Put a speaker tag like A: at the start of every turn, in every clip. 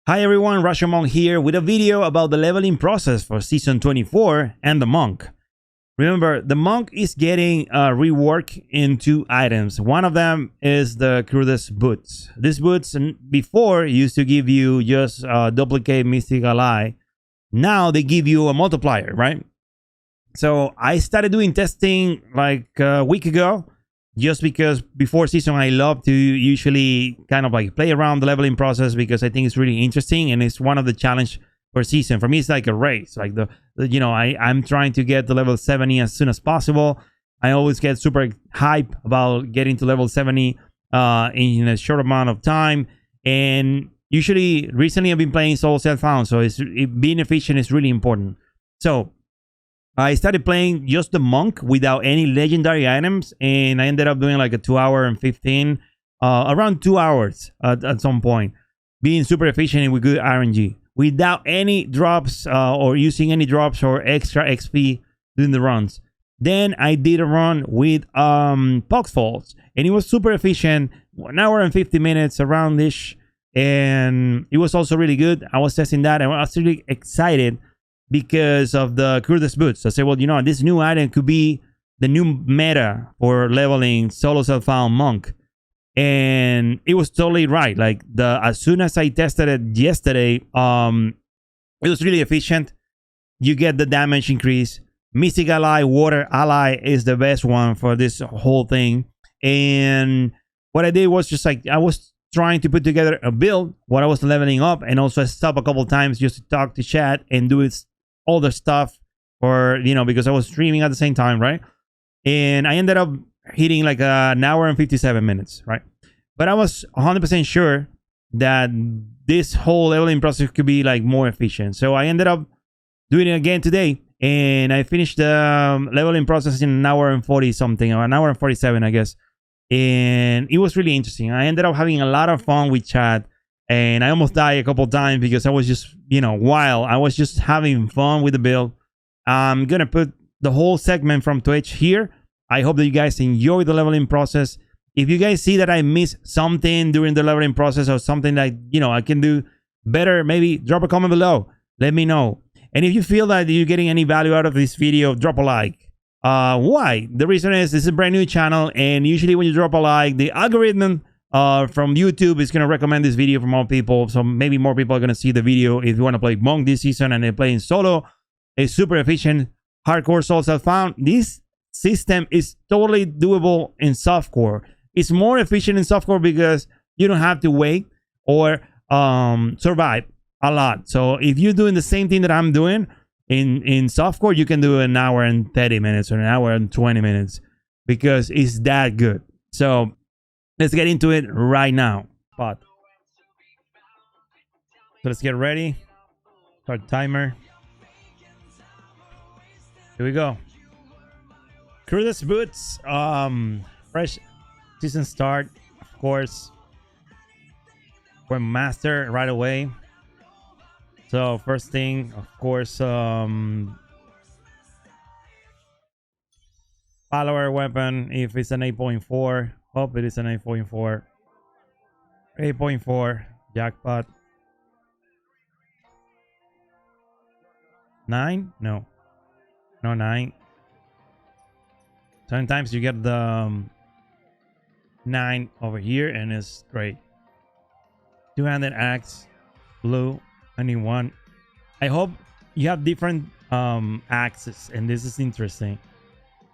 A: Hi everyone, Rashomonk here with a video about the leveling process for Season 24 and the Monk. Remember, the Monk is getting a rework in 2 items. One of them is the Crudest Boots. These boots before used to give you just duplicate Mystic Ally. Now they give you a multiplier, right? So I started doing testing like a week ago. Just because before season I love to usually kind of like play around the leveling process because I think it's really interesting and it's one of the challenge for season. For me, it's like a race. Like I'm trying to get to level 70 as soon as possible. I always get super hype about getting to level 70 in a short amount of time. And usually, recently I've been playing solo self-found, so being efficient is really important. So I started playing just the Monk without any legendary items, and I ended up doing like a 2 hour and 15, around 2 hours at some point, being super efficient and with good RNG, without any drops or using any drops or extra XP during the runs. Then I did a run with Poxfalls, and it was super efficient, 1 hour and 50 minutes around this, and it was also really good. I was testing that, and I was really excited because of the Crudest Boots. I said, well, you know, this new item could be the new meta for leveling solo self-found Monk. And it was totally right. Like, as soon as I tested it yesterday, it was really efficient. You get the damage increase. Mystic Ally, Water Ally is the best one for this whole thing. And what I did was just like, I was trying to put together a build what I was leveling up, and also I stopped a couple times just to talk to chat and do all the stuff for, you know, because I was streaming at the same time, right? And I ended up hitting like an hour and 57 minutes, right? But I was 100% sure that this whole leveling process could be like more efficient. So I ended up doing it again today, and I finished the leveling process in an hour and 40 something, or an hour and 47, I guess. And it was really interesting. I ended up having a lot of fun with chat, and I almost died a couple times because I was just, you know, while I was just having fun with the build. I'm gonna put the whole segment from Twitch here. I hope that you guys enjoy the leveling process. If you guys see that I missed something during the leveling process or something that, you know, I can do better, maybe drop a comment below. Let me know. And if you feel that you're getting any value out of this video, drop a like. Why? The reason is this is a brand new channel, and usually when you drop a like, the algorithm from YouTube is going to recommend this video for more people, so maybe more people are going to see the video. If you want to play Monk this season and they're playing solo, it's super efficient, hardcore solo self-found. This system is totally doable in softcore. It's more efficient in softcore because you don't have to wait or survive a lot. So if you're doing the same thing that I'm doing in softcore, you can do an hour and 30 minutes or an hour and 20 minutes because it's that good. So let's get into it right now. So let's get ready. Start timer. Here we go. Crudest Boots. Fresh season start, of course. We're master right away. So first thing, of course, follower weapon. If it's an 8.4, hope it is an 8.4. 8.4 jackpot. 9? No, 9. Sometimes you get the 9 over here, and it's great. Two-handed axe, blue. Anyone. I hope you have different axes, and this is interesting.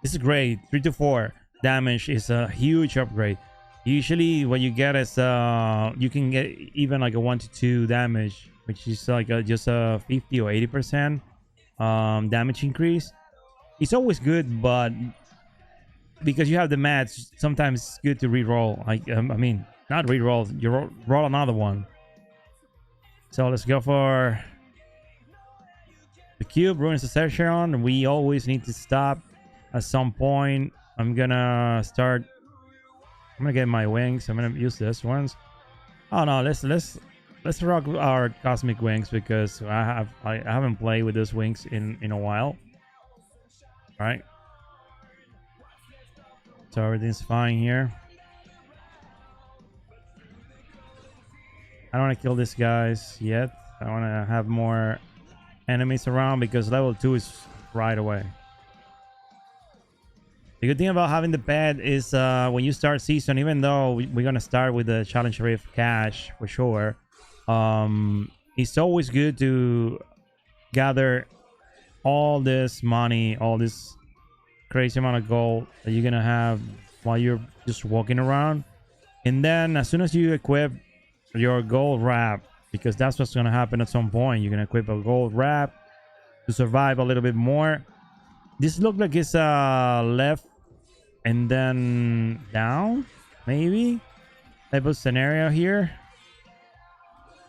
A: This is great. 3 to 4 damage is a huge upgrade. Usually what you get is you can get even like a 1 to 2 damage, which is like just a 50 or 80% damage increase. It's always good, but because you have the mats, sometimes it's good to re-roll. Like I mean, not re-roll, you roll another one. So let's go for the cube. Ruins the SESCHERON. We always need to stop at some point. I'm gonna get my wings. I'm gonna use this ones. Oh no, let's rock our cosmic wings because I haven't played with those wings in a while. All right. So everything's fine here. I don't want to kill these guys yet. I want to have more enemies around because level 2 is right away. The good thing about having the pet is when you start season, even though we're going to start with the challenge rift cash for sure, it's always good to gather all this money, all this crazy amount of gold that you're going to have while you're just walking around. And then as soon as you equip your gold wrap, because that's what's going to happen at some point, you're going to equip a gold wrap to survive a little bit more. This looks like it's left and then down, maybe type of scenario here.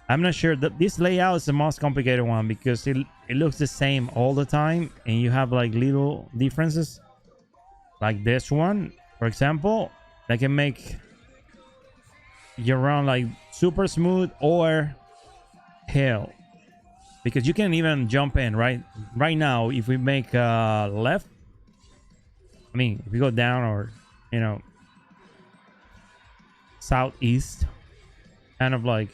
A: I'm not sure that this layout is the most complicated one because it looks the same all the time, and you have like little differences, like this one, for example, that can make your run like super smooth or hell, because you can even jump in right now. If we make left, I mean, if we go down, or you know, southeast, kind of like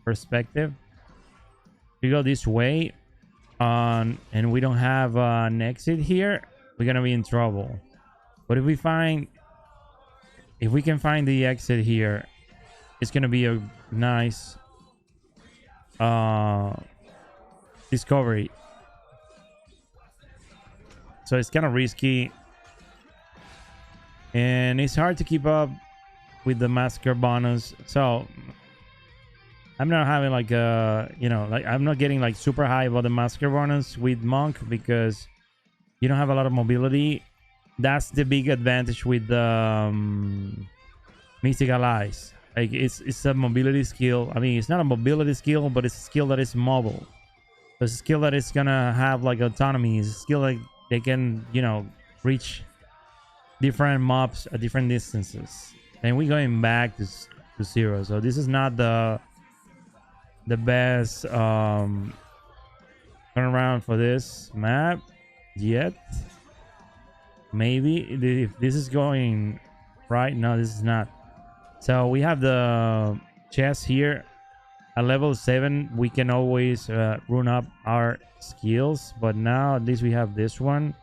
A: perspective, we go this way and we don't have an exit here, we're gonna be in trouble. But if we can find the exit here, it's gonna be a nice discovery. So it's kind of risky, and it's hard to keep up with the massacre bonus. So I'm not having like I'm not getting like super high about the massacre bonus with Monk because you don't have a lot of mobility. That's the big advantage with the Mystic Allies. Like it's a mobility skill. I mean, it's not a mobility skill, but it's a skill that is mobile. It's a skill that is gonna have like autonomy. It's a skill like they can, you know, reach different mobs at different distances. And we're going back to 0. So this is not the best turnaround for this map yet. Maybe if this is going right. No, this is not. So we have the chest here at level 7. We can always rune up our skills, but now at least we have this one.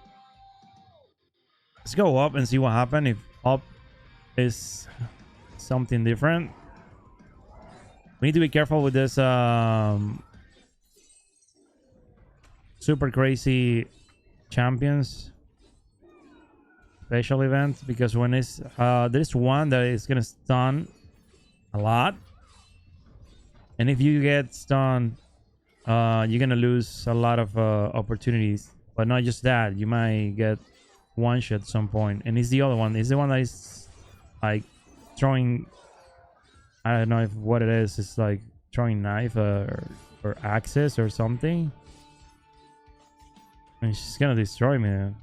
A: Let's go up and see what happens if up is something different. We need to be careful with this super crazy champions special event, because when it's there's one that is gonna stun a lot, and if you get stunned, you're gonna lose a lot of opportunities. But not just that, you might get one shot at some point. And it's the other one. It's the one that is like throwing, I don't know if what it is. It's like throwing knife or axes or something. And she's gonna destroy me.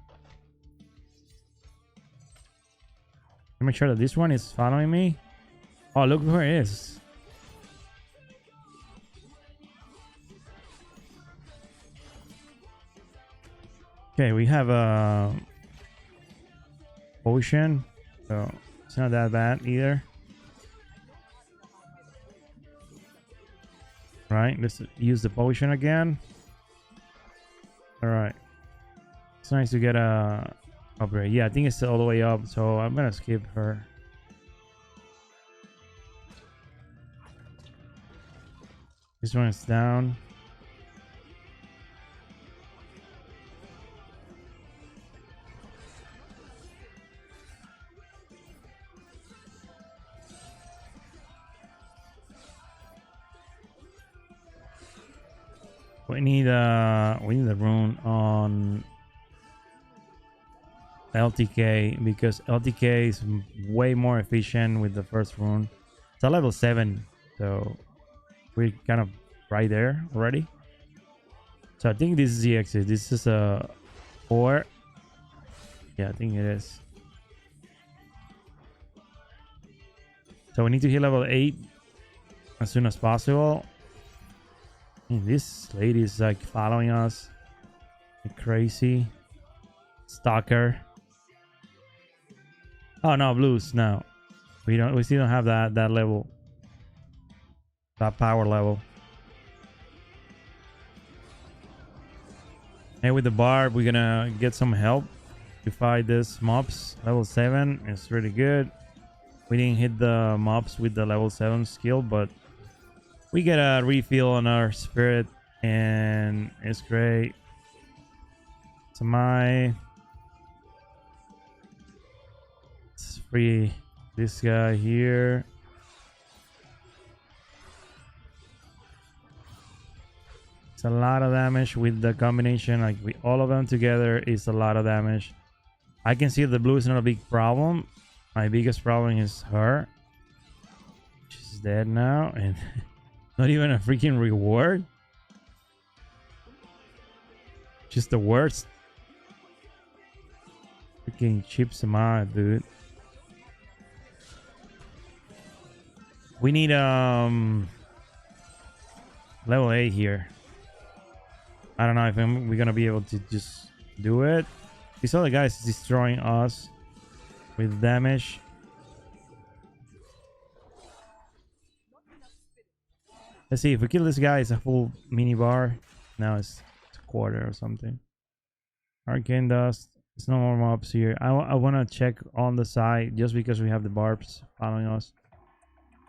A: Make sure that this one is following me. Oh, look where it is. Okay, we have a potion, so it's not that bad either. Right, let's use the potion again. All right, it's nice to get a upgrade. Yeah, I think it's all the way up, so I'm gonna skip her. This one is down. We need a rune on LTK, because LTK is way more efficient with the first rune. It's a level 7, so we're kind of right there already. So I think this is the exit. This is a 4. Yeah, I think it is. So we need to hit level 8 as soon as possible. This lady is like following us like crazy. Stalker. Oh no, blues. No, we still don't have that level. That power level. And with the barb, we're gonna get some help to fight this mobs. Level 7 is really good. We didn't hit the mobs with the level 7 skill, but we get a refill on our spirit, and it's great. So let's free this guy here. It's a lot of damage with the combination, like with all of them together is a lot of damage. I can see the blue is not a big problem. My biggest problem is her. She's dead now, and not even a freaking reward. Just the worst. Freaking chips him out, dude. We need level 8 here. I don't know if we're gonna be able to just do it. These other guys destroying us with damage. Let's see if we kill this guy. It's a full mini bar. Now it's a quarter or something. Arcane dust. There's no more mobs here. I want to check on the side just because we have the barbs following us.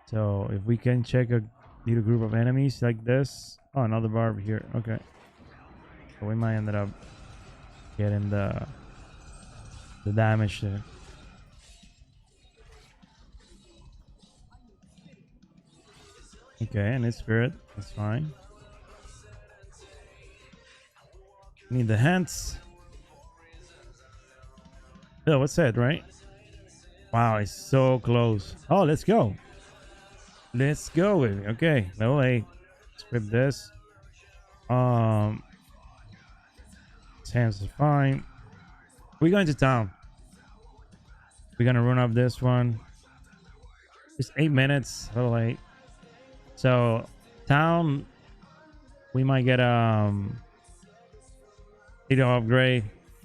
A: So if we can check a little group of enemies like this. Oh, another barb here. Okay. So we might end up getting the damage there. Okay, and it's spirit. That's fine. Need the hands. Oh, what's that, right? Wow, it's so close. Oh, let's go. Let's go with it. Okay, level 8. Script this. Hands are fine. We're going to town. We're gonna run up this one. It's 8 minutes. Level 8. So town, we might get hero upgrade,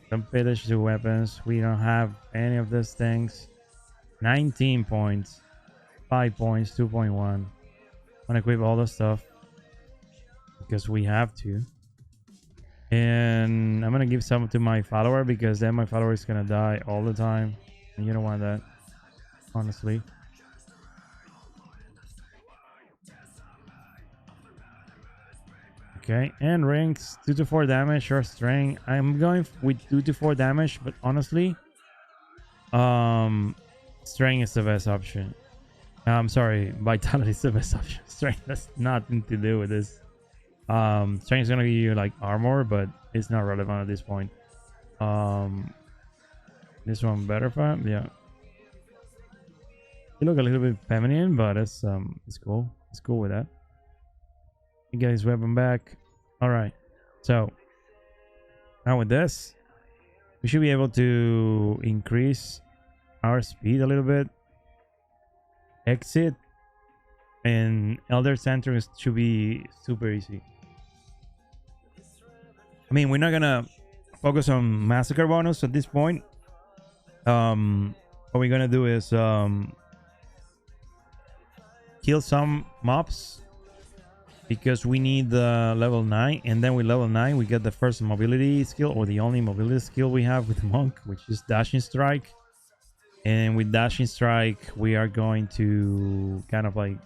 A: some village to weapons. We don't have any of these things. 19 points, 5 points, 2.1. Want to equip all the stuff because we have to. And I'm gonna give some to my follower because then my follower is gonna die all the time, and you don't want that, honestly. Okay, and ranks 2 to 4 damage or strength. I'm going with 2 to 4 damage, but honestly, strength is the best option. I'm sorry, vitality is the best option. Strength has nothing to do with this. Strength is gonna give you like armor, but it's not relevant at this point. This one better for him, yeah. You look a little bit feminine, but it's cool. It's cool with that. You get his weapon back. All right. So now with this, we should be able to increase our speed a little bit. Exit and Elder Center should be super easy. I mean, we're not gonna focus on massacre bonus at this point. What we're gonna do is kill some mobs because we need the level 9, and then with level 9 we get the first mobility skill, or the only mobility skill we have with Monk, which is Dashing Strike. And with Dashing Strike we are going to kind of like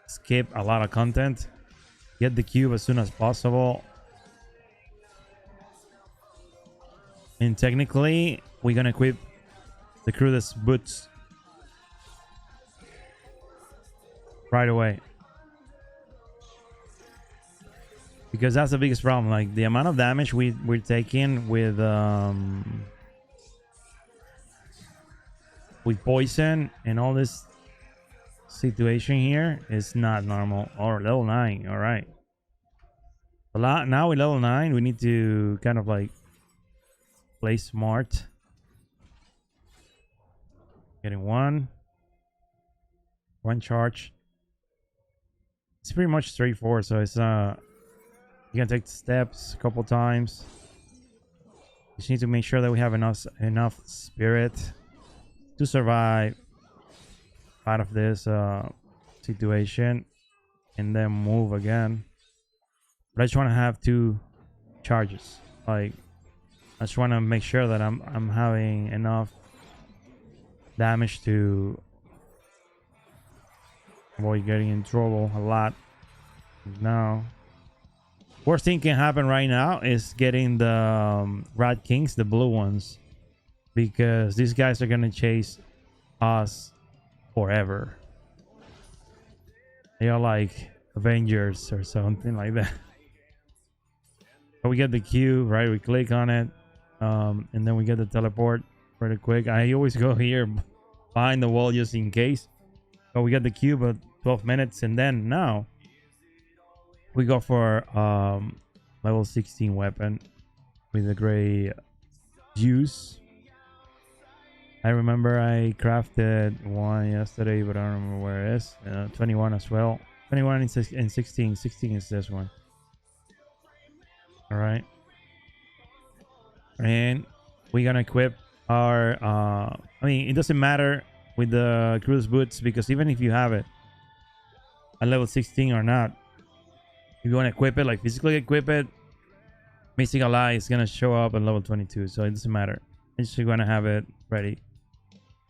A: skip a lot of content, get the cube as soon as possible. And technically we're gonna equip the Crudest Boots right away, because that's the biggest problem. Like the amount of damage we're taking with poison and all this situation here is not normal. Or level 9. All right, a lot now with level 9 we need to kind of like play smart. Getting one charge. It's pretty much straightforward, so it's you can take the steps a couple times. Just need to make sure that we have enough spirit to survive out of this situation. and then move again. But I just want to have 2 charges. Like, I just want to make sure that I'm having enough damage to avoid getting in trouble a lot. Now, worst thing can happen right now is getting the Rat Kings, the blue ones, because these guys are gonna chase us forever. They are like Avengers or something like that. But we get the Q, right? We click on it, and then we get the teleport pretty quick. I always go here behind the wall just in case. But we get the Q, but 12 minutes, and then now we go for level 16 weapon with the gray juice. I remember I crafted one yesterday, but I don't remember where it is. 21 as well. 21 and 16. 16 is this one. All right. And we're gonna equip our I mean, it doesn't matter with the Crudest Boots, because even if you have it at level 16 or not, if you want to equip it, like physically equip it, Mystic Ally is gonna show up at level 22, so it doesn't matter. I'm just gonna have it ready.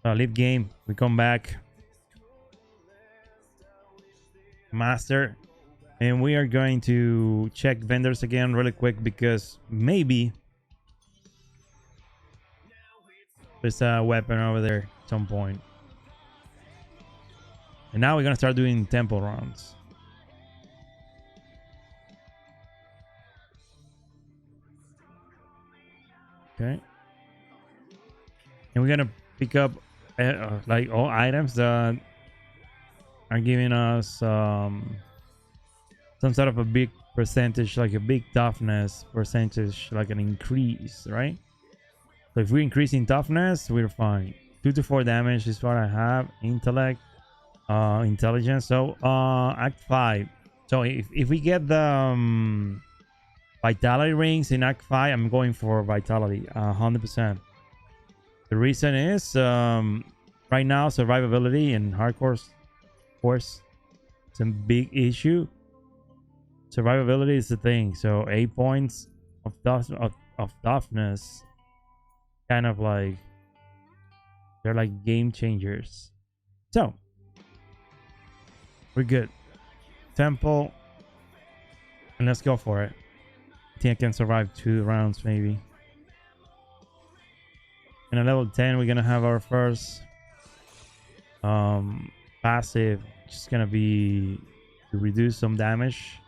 A: Leave game, we come back, master, and we are going to check vendors again really quick, because maybe there's a weapon over there at some point. And now we're gonna start doing temple rounds. Okay. And we're gonna pick up like all items that are giving us some sort of a big percentage, like a big toughness percentage, like an increase, right? So if we increase in toughness, we're fine. 2 to 4 damage is what I have. Intellect, intelligence. So Act 5. So if we get the vitality rings in Act 5, I'm going for vitality 100%. The reason is right now survivability and hardcore, of course, it's a big issue. Survivability is the thing. So 8 points of toughness, kind of like, they're like game changers. So we're good. Temple, and let's go for it. I think I can survive 2 rounds maybe. And at level 10, we're gonna have our first passive, which is gonna be to reduce some damage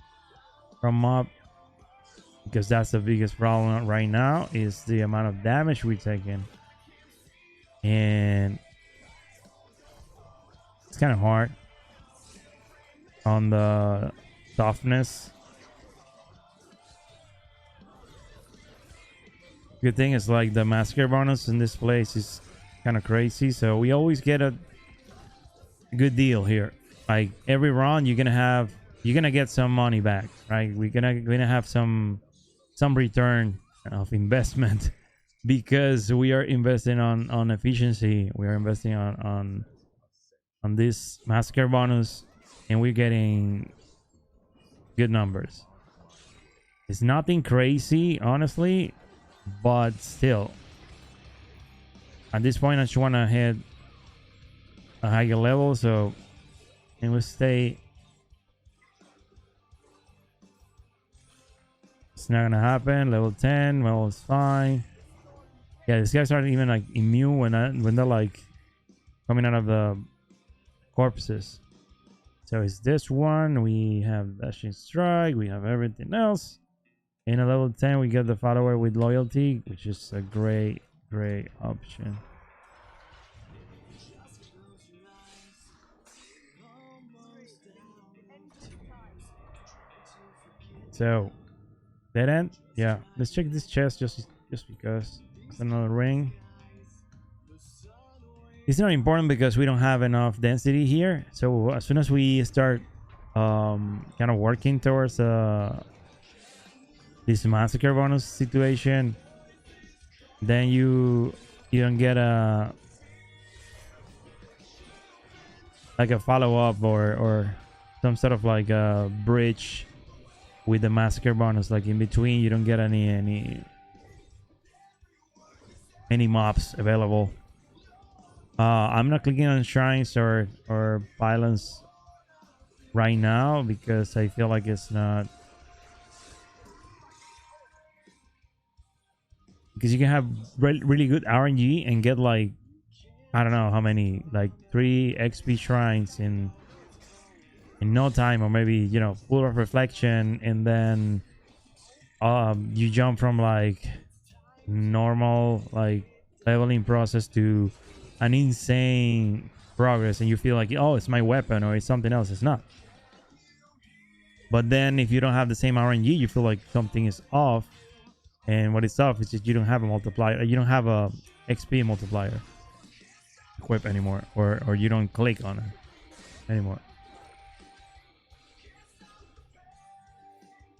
A: from mob, because that's the biggest problem right now, is the amount of damage we're taking. And it's kind of hard on the toughness. Good thing is, like, the massacre bonus in this place is kind of crazy, so we always get a good deal here. Like every round you're gonna get some money back, right? We're gonna have some return of investment because we are investing on efficiency. We are investing on this massacre bonus, and we're getting good numbers. It's nothing crazy, honestly, but still, at this point I just want to hit a higher level, so, and we'll stay. It's not gonna happen. Level 10, well, it's fine. Yeah, these guys aren't even like immune when they're like coming out of the corpses. So it's this one. We have Dashing Strike. We have everything else. In a level 10, we get the follower with loyalty, which is a great option. So, dead end? Yeah. Let's check this chest just because. It's another ring. It's not important because we don't have enough density here. So as soon as we start kind of working towards this massacre bonus situation, then you don't get a like a follow-up or some sort of like a bridge with the massacre bonus, like in between you don't get any mobs available. I'm not clicking on shrines or pylons right now because I feel like it's not, because you can have really good RNG and get like, I don't know how many, like 3 XP shrines in no time, or maybe, you know, full of reflection, and then you jump from like normal like leveling process to an insane progress, and you feel like, oh, it's my weapon or it's something else. It's not. But then if you don't have the same RNG, you feel like something is off, and what is off is that you don't have a multiplier, you don't have a XP multiplier equip anymore, or you don't click on it anymore.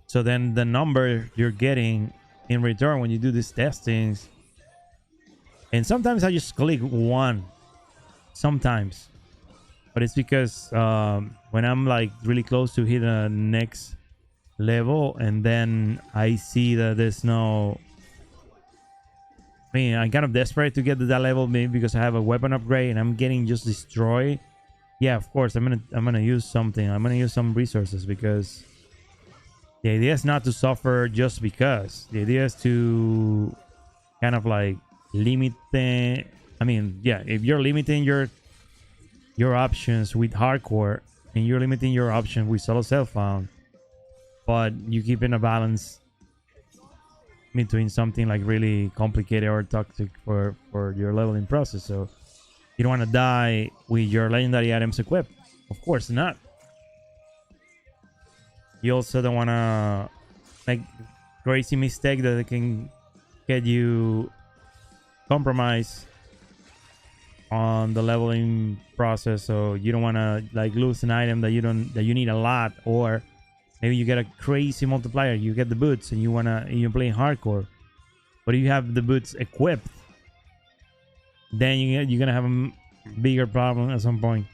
A: So then the number you're getting in return when you do these testings, and sometimes I just click 1, sometimes, but it's because when I'm like really close to hit the next level, and then I see that there's no, I mean, I'm kind of desperate to get to that level, maybe because I have a weapon upgrade and I'm getting just destroyed. Yeah, of course I'm gonna use something. I'm gonna use some resources, because the idea is not to suffer just because. The idea is to kind of like limit the, I mean, yeah, if you're limiting your options with hardcore, and you're limiting your option with solo self-found, but you keep in a balance between something like really complicated or toxic for your leveling process. So you don't want to die with your legendary items equipped. Of course not. You also don't want to make crazy mistake that can get you compromised on the leveling process. So you don't want to like lose an item that you need a lot, or maybe you get a crazy multiplier. You get the boots and you're playing hardcore, but if you have the boots equipped, then you're gonna have a bigger problem at some point.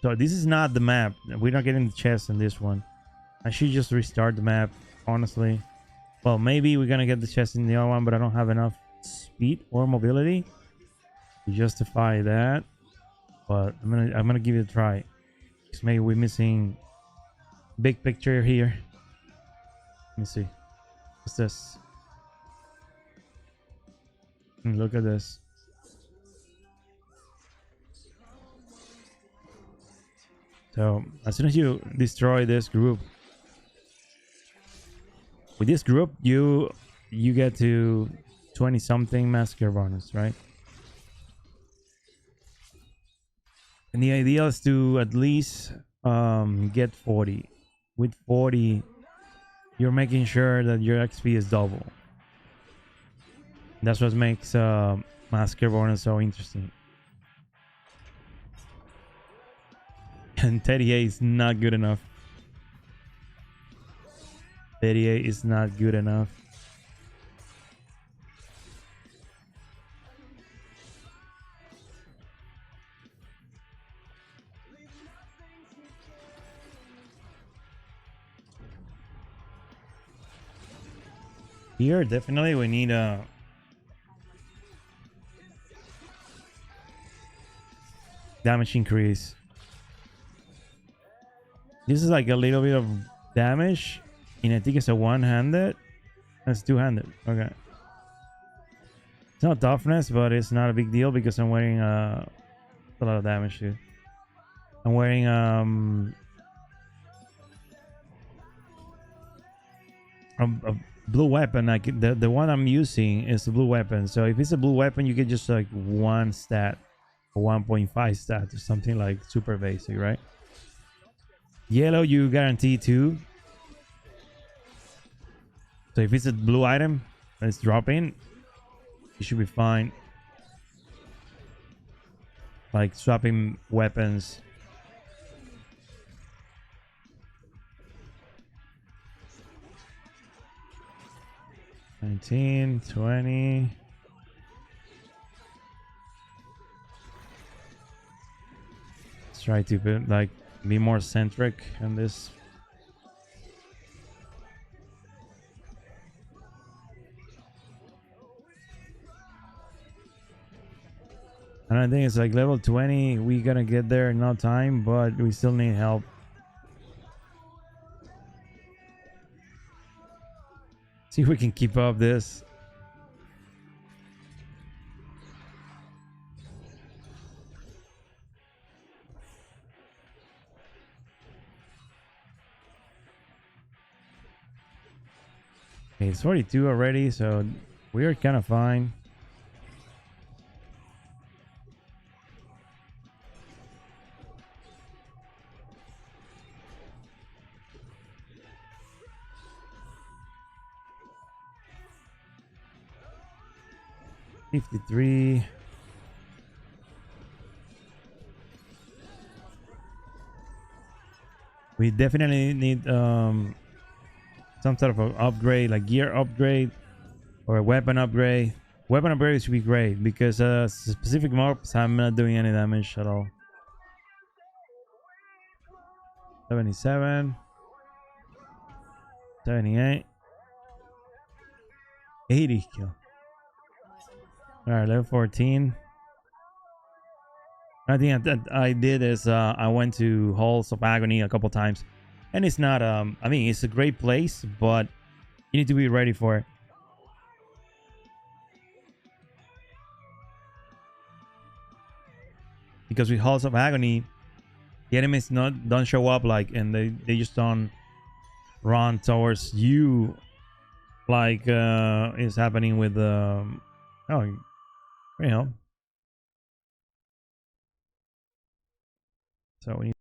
A: So this is not the map. We're not getting the chest in this one. I should just restart the map, honestly. Well, maybe we're gonna get the chest in the other one, but I don't have enough speed or mobility to justify that. But I'm gonna give it a try, because maybe we're missing big picture here. Let me see. What's this? Look at this. So as soon as you destroy this group, with this group you get to 20 something massacre bonus, right? And the idea is to at least get 40. With 40 you're making sure that your XP is double. That's what makes massacre bonus so interesting. And 38 is not good enough. 38 is not good enough. Here definitely we need a damage increase. This is like a little bit of damage, and I think it's a one-handed. That's two-handed. Okay. It's not toughness, but it's not a big deal because I'm wearing a lot of damage too. I'm wearing a blue weapon. The one I'm using is the blue weapon. So if it's a blue weapon, you get just like 1 stat or 1.5 stat or something, like super basic, right? Yellow, you guarantee 2. So if it's a blue item and it's dropping, you should be fine. Like swapping weapons. $19, $20. Let's try to put like Be more centric in this. And I think it's like level 20. We're gonna get there in no time, but we still need help. See if we can keep up this. Okay, it's 42 already, so we're kind of fine. $53. We definitely need some sort of an upgrade, like gear upgrade or a weapon upgrade. Weapon upgrade should be great because specific mobs I'm not doing any damage at all. 77, 78, 80 kill. All right, level 14. I think that I did is I went to Halls of Agony a couple times, and it's not I mean, it's a great place, but you need to be ready for it. Because with Halls of Agony, the enemies don't show up like, and they just don't run towards you like is happening with oh, you know. So we need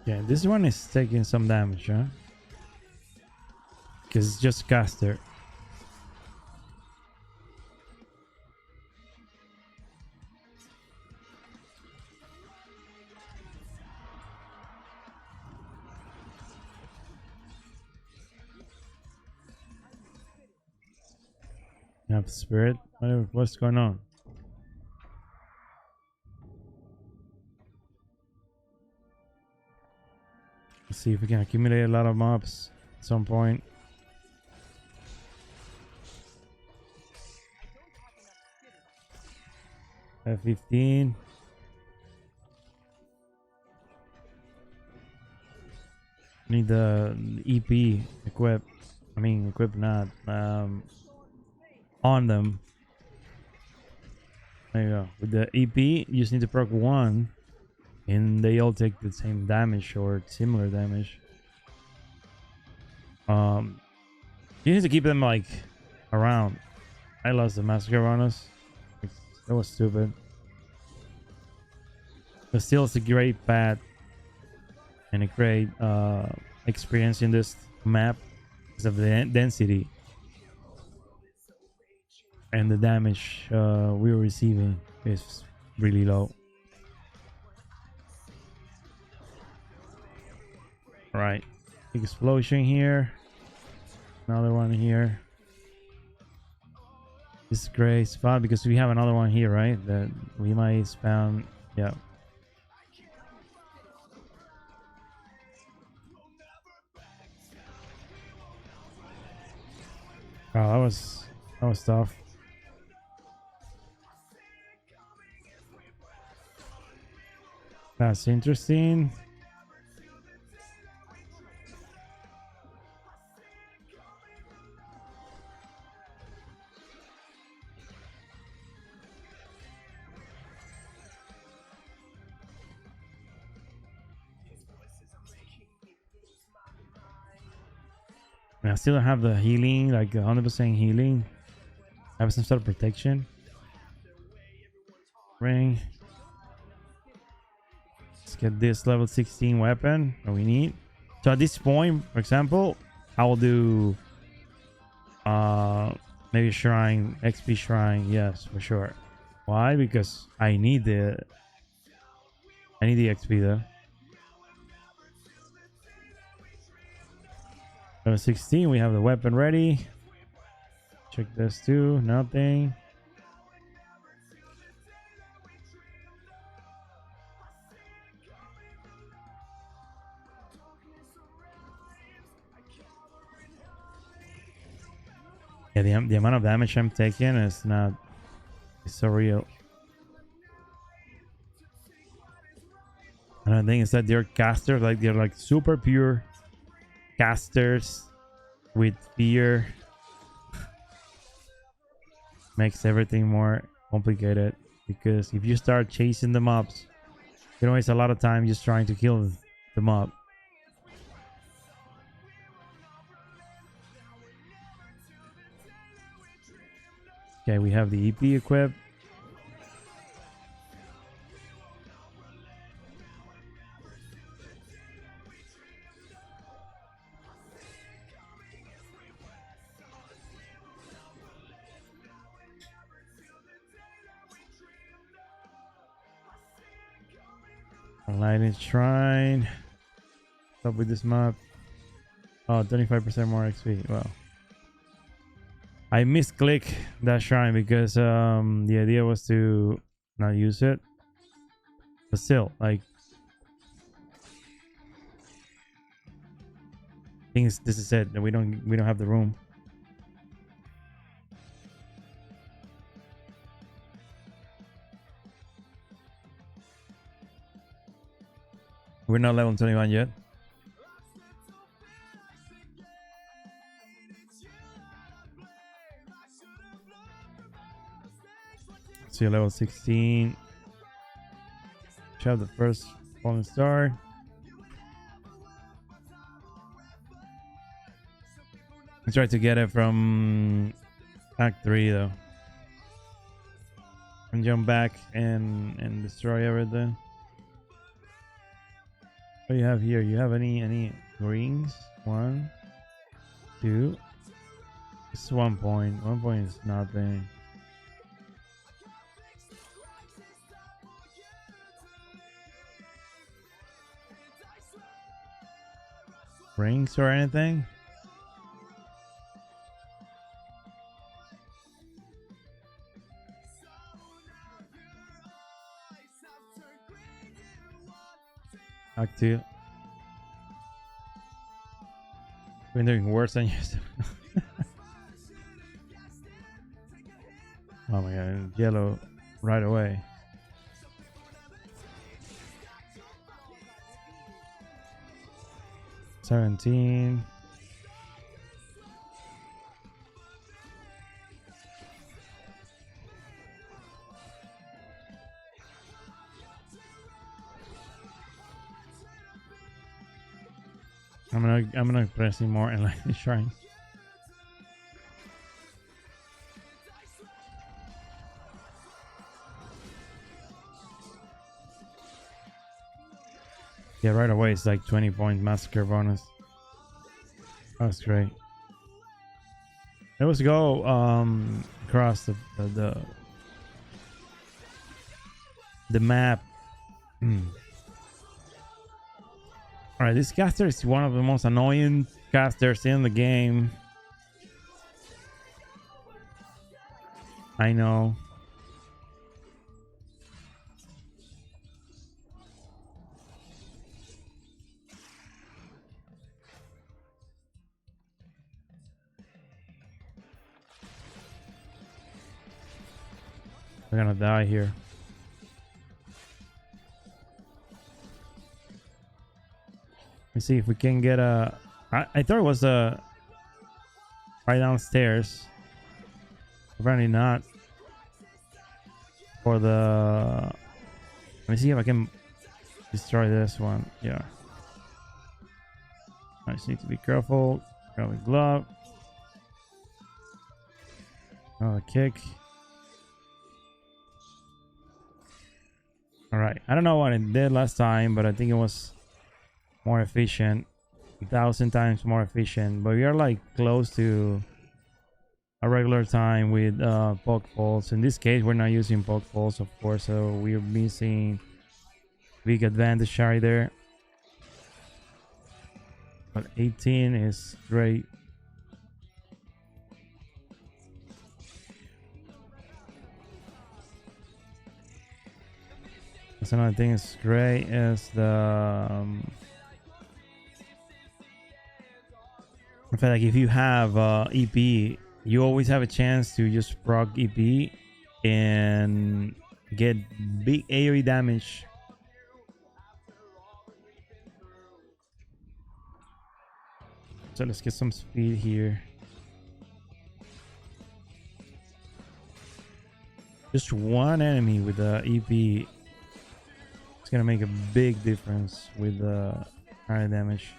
A: Yeah, this one is taking some damage, huh? Because it's just caster. You have spirit? What's going on? Let's see if we can accumulate a lot of mobs at some point. F15. Need the EP equip. I mean, equip not. On them. There you go. With the EP, you just need to proc 1. And they all take the same damage or similar damage. You need to keep them like around. I lost the massacre on us. That was stupid. But still, it's a great path and a great experience in this map because of the density and the damage we were receiving is really low. Right, big explosion here. Another one here. This is a great spot because we have another one here, right? That we might spam. Yeah. Wow, that was tough. That's interesting. I still don't have the healing, like 100% healing. I have some sort of protection. Ring. Let's get this level 16 weapon that we need. So at this point, for example, I will do maybe shrine, XP shrine, yes, for sure. Why? Because I need the XP though. Level 16, we have the weapon ready. Check this too, nothing. Yeah, the amount of damage I'm taking is not so real. Another thing is that they're casters, like they're like super pure casters with fear. Makes everything more complicated because if you start chasing the mobs, you waste a lot of time just trying to kill the mob. Okay, we have the EP equipped. Lightning Shrine. What's up with this map? Oh, 25% more XP. Wow. I misclick that shrine because the idea was to not use it. But still, like, thing is, this is it. We don't have the room. We're not level 21 yet. See, level 16. Should have the first fallen star. I tried to get it from Act 3 though. And jump back and destroy everything. What do you have here? You have any rings? 1, 2. It's 1 point. 1 point is nothing. Rings or anything? Act 2. Been doing worse than yourself. Oh my god, yellow right away. $17. I'm gonna press him more and like the shrine. Yeah, right away it's like 20-point massacre bonus. That's great. Let's go across the map. Alright, this caster is one of the most annoying casters in the game. I know. We're gonna die here. Let's see if we can get a... I thought it was right downstairs. Apparently not. For the... Let me see if I can destroy this one. Yeah. I just need to be careful. Grab a glove. Another kick. Alright. I don't know what it did last time, but I think it was more efficient. 1,000 times more efficient. But we are like close to a regular time with poke pulse. In this case, we're not using poke pulse, of course, so we're missing big advantage right there. But 18 is great. That's another thing is great is the in fact, like if you have EP, you always have a chance to just proc EP and get big AoE damage. So let's get some speed here. Just one enemy with the EP, it's gonna make a big difference with the higher damage.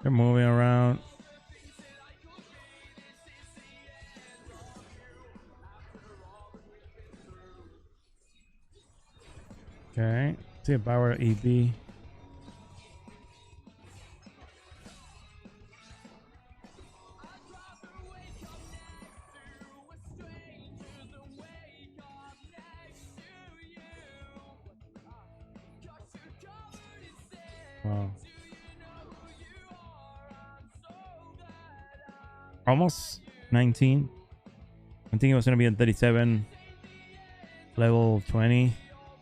A: They're moving around. Okay, see a power EP. Wow. Almost 19. I think it was gonna be at 37. Level 20.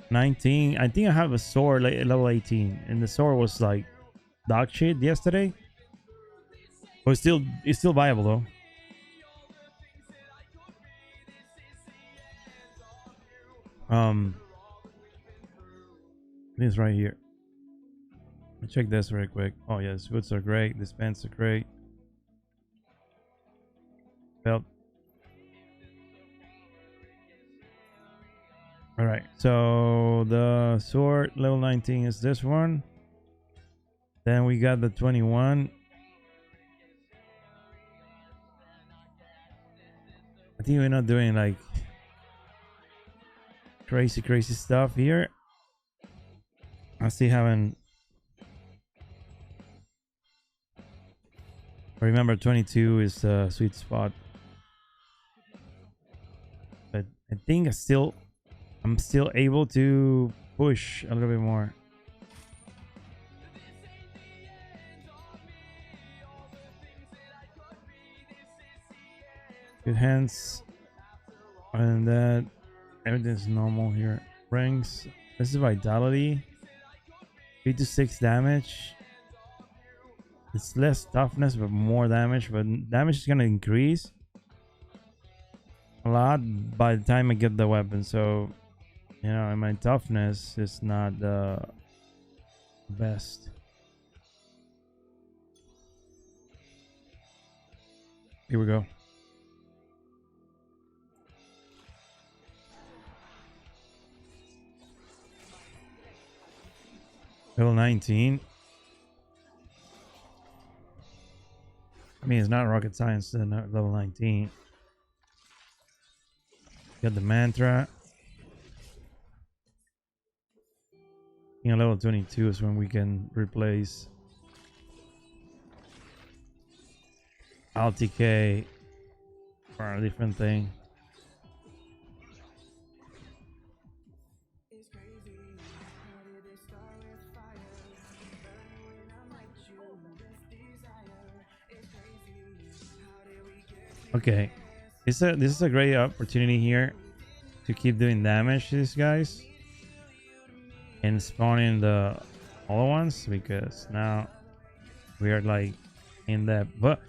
A: 19. I think I have a sword like level 18, and the sword was like dog shit yesterday. But it's still viable though. This right here. Let me check this real quick. Oh yeah, the boots are great. The pants are great. Belt All right, so the sword level 19 is this one. Then we got the 21. I think we're not doing like crazy stuff here. I still haven't. Remember, 22 is the sweet spot. But I think I'm still able to push a little bit more. Good hands. And that everything's normal here. Ranks. This is vitality. 3 to 6 damage. It's less toughness but more damage. But damage is gonna increase a lot by the time I get the weapon. So, you know, and my toughness is not the best. Here we go. Level 19. I mean, it's not rocket science to level 19. Got the mantra. You know, level 22 is when we can replace LTK for a different thing. Okay, this is a great opportunity here to keep doing damage to these guys and spawning the other ones, because now we are like in that. But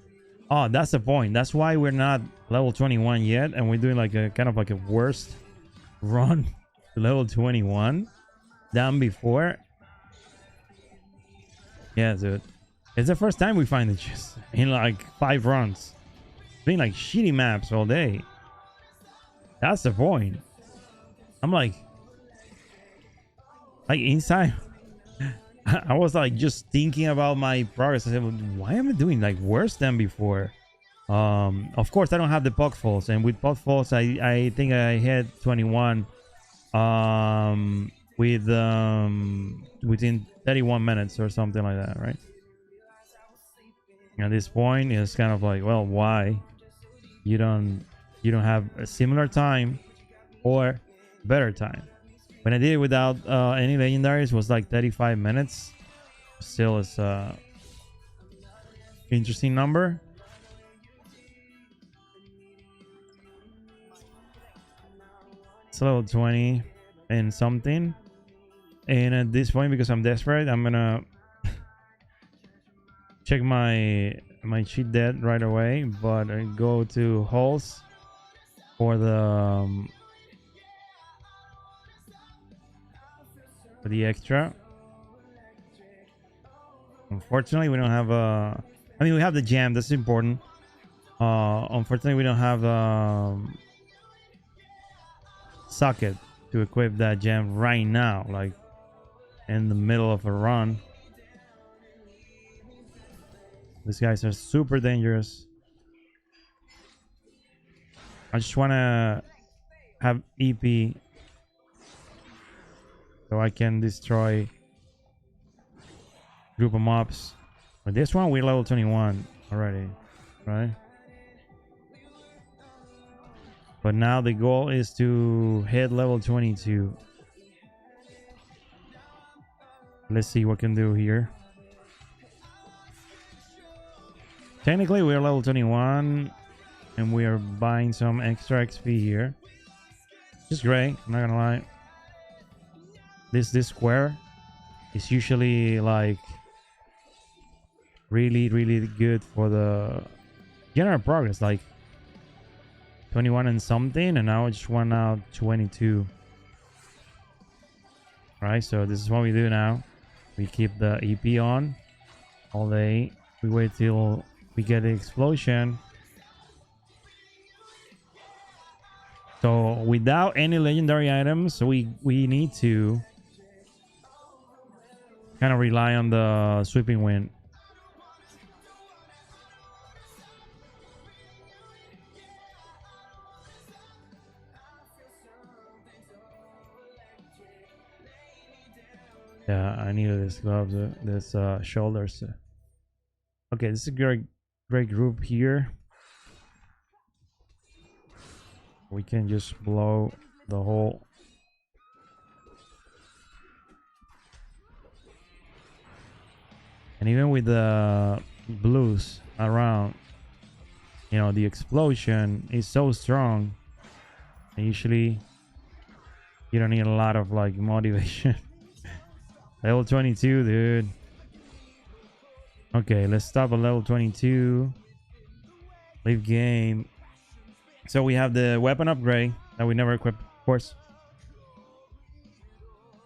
A: oh, that's the point. That's why we're not level 21 yet, and we're doing like a kind of like a worst run to level 21 than before. Yeah, dude, it's the first time we find it just in like 5 runs. Been like shitty maps all day. That's the point. I'm like inside. I was like just thinking about my progress. I said, why am I doing like worse than before? Of course I don't have the potfalls, and with potfalls I think I hit 21 with within 31 minutes or something like that, right? At this point it's kind of like, well, why you don't have a similar time or better time? When I did it without any legendaries, was like 35 minutes. Still is a interesting number. It's level 20 and something, and at this point, because I'm desperate, I'm gonna check my cheat dead right away, but I go to halls for the extra. Unfortunately, we don't have a. I mean, we have the gem. That's important. Unfortunately, we don't have a socket to equip that gem right now, like in the middle of a run. These guys are super dangerous. I just want to have EP so I can destroy group of mobs. But this one, we're level 21 already, right? But now the goal is to hit level 22. Let's see what we can do here. Technically, we're level 21, and we are buying some extra XP here. It's great, I'm not gonna lie. This square is usually like really good for the general progress, like 21 and something, and now I just went out 22. Right, so this is what we do now. We keep the EP on all day. We wait till we get the explosion. So without any legendary items, we need to kind of rely on the sweeping wind. Yeah, I needed this gloves, this shoulders. Okay, this is a great group here. We can just blow the whole. And even with the blues around, you know, the explosion is so strong. And usually, you don't need a lot of like motivation. Level 22, dude. Okay, let's stop at level 22. Leave game. So we have the weapon upgrade that we never equipped, of course.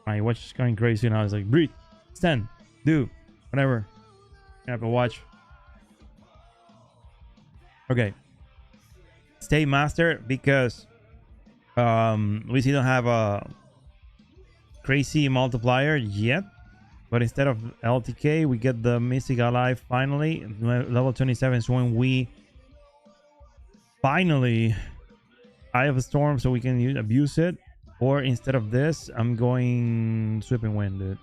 A: My watch is going crazy now. It's like, breathe, stand, do, whatever. I have to watch. Okay. Stay master because we still don't have a crazy multiplier yet. But instead of LTK, we get the Mystic Ally finally. Level 27 is when we finally Eye of a Storm, so we can abuse it. Or instead of this, I'm going Sweeping Wind, dude.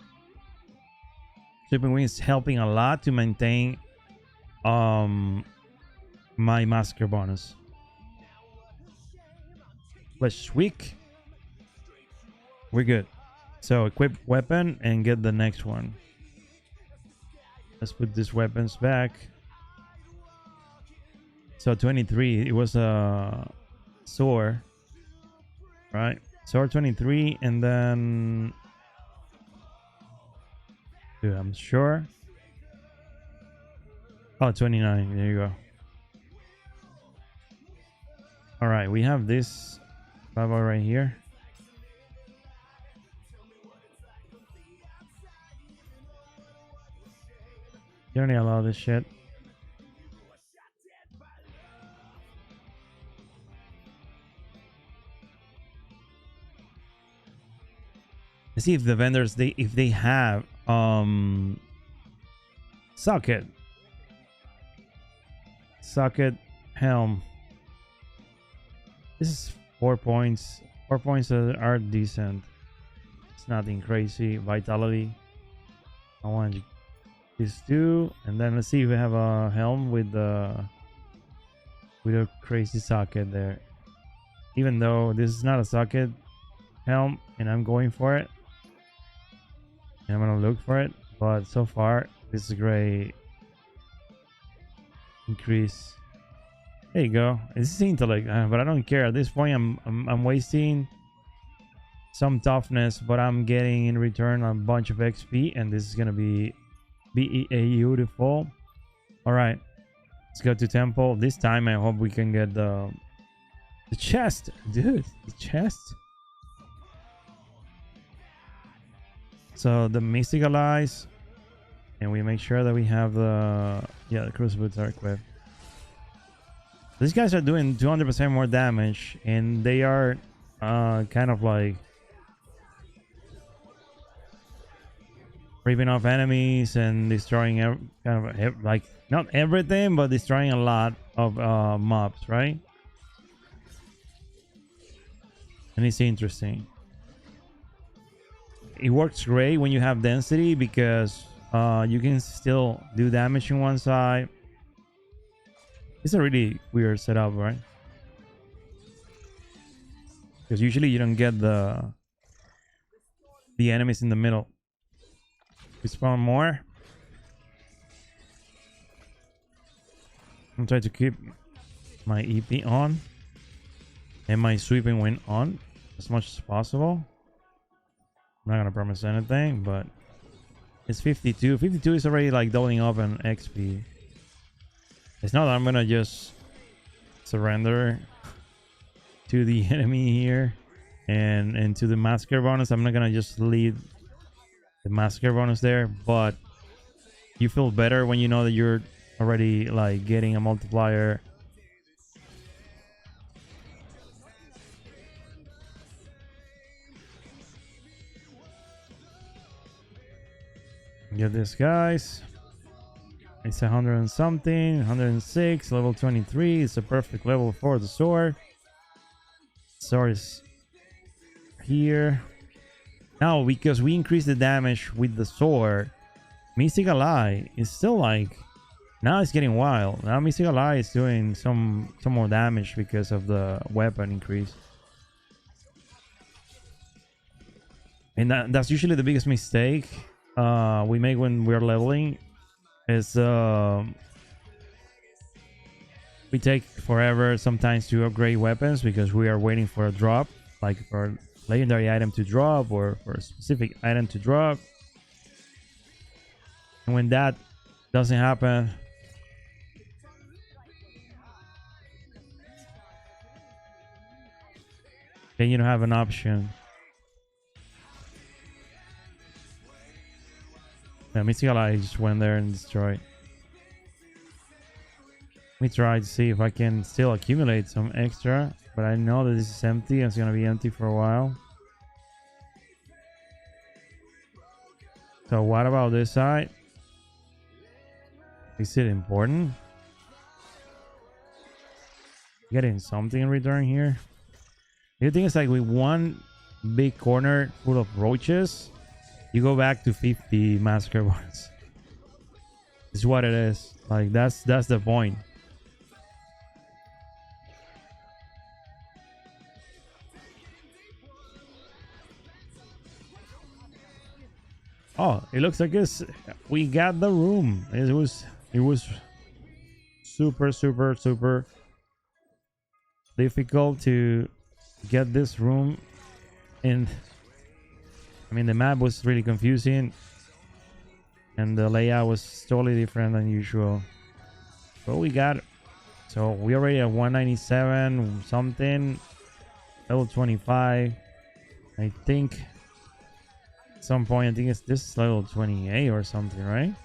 A: Sweeping Wind is helping a lot to maintain my Massacre bonus. Flesh weak. We're good. So equip weapon and get the next one. Let's put these weapons back. So 23, it was a sword, right? Sword 23, and then, dude, I'm sure. Oh, 29. There you go. All right, we have this Baba right here. You don't need a lot of this shit. Let's see if the vendors if they have socket helm. This is 4 points. 4 points are decent. It's nothing crazy. Vitality. I want these two, and then let's see if we have a helm with a crazy socket there. Even though this is not a socket helm, and I'm going for it, and I'm gonna look for it, but so far this is a great increase. There you go. This is intellect, but I don't care at this point. I'm wasting some toughness, but I'm getting in return a bunch of XP, and this is gonna be beautiful. All right, let's go to temple. This time I hope we can get the chest, dude. The chest. So the Mystic Allies, and we make sure that we have the Crudest Boots are equipped. These guys are doing 200% more damage, and they are kind of like ripping off enemies and destroying kind of like not everything, but destroying a lot of mobs, right? And it's interesting. It works great when you have density because you can still do damage in one side. It's a really weird setup, right? Because usually you don't get the enemies in the middle. We spawn more. I'm trying to keep my EP on and my sweeping wind on as much as possible. I'm not gonna promise anything, but it's 52. 52 is already like doubling up on XP. It's not that I'm gonna just surrender to the enemy here and to the massacre bonus. I'm not gonna just leave the massacre bonus there, but you feel better when you know that you're already like getting a multiplier Get this, guys. It's 100 and something, 106, level 23. It's a perfect level for the sword. Sword is here. Now, because we increase the damage with the sword, Mystical Eye is still like... Now it's getting wild. Now Mystical Eye is doing some more damage because of the weapon increase. And that's usually the biggest mistake we make when we're leveling. Is we take forever sometimes to upgrade weapons because we are waiting for a drop, like for a legendary item to drop or for a specific item to drop. And when that doesn't happen, then you don't have an option. Yeah, Mystical Eye just went there and destroyed. Let me try to see if I can still accumulate some extra, but I know that this is empty and it's gonna be empty for a while. So what about this side? Is it important? Getting something in return here? The thing is, like, with one big corner full of roaches, you go back to 50 massacre bonus. It's what it is. Like, that's the point. Oh, it looks like we got the room. It was super difficult to get this room in. I mean, the map was really confusing and the layout was totally different than usual, but we got it. So we already at 197 something, level 25. I think at some point, I think it's this level 28 or something, right?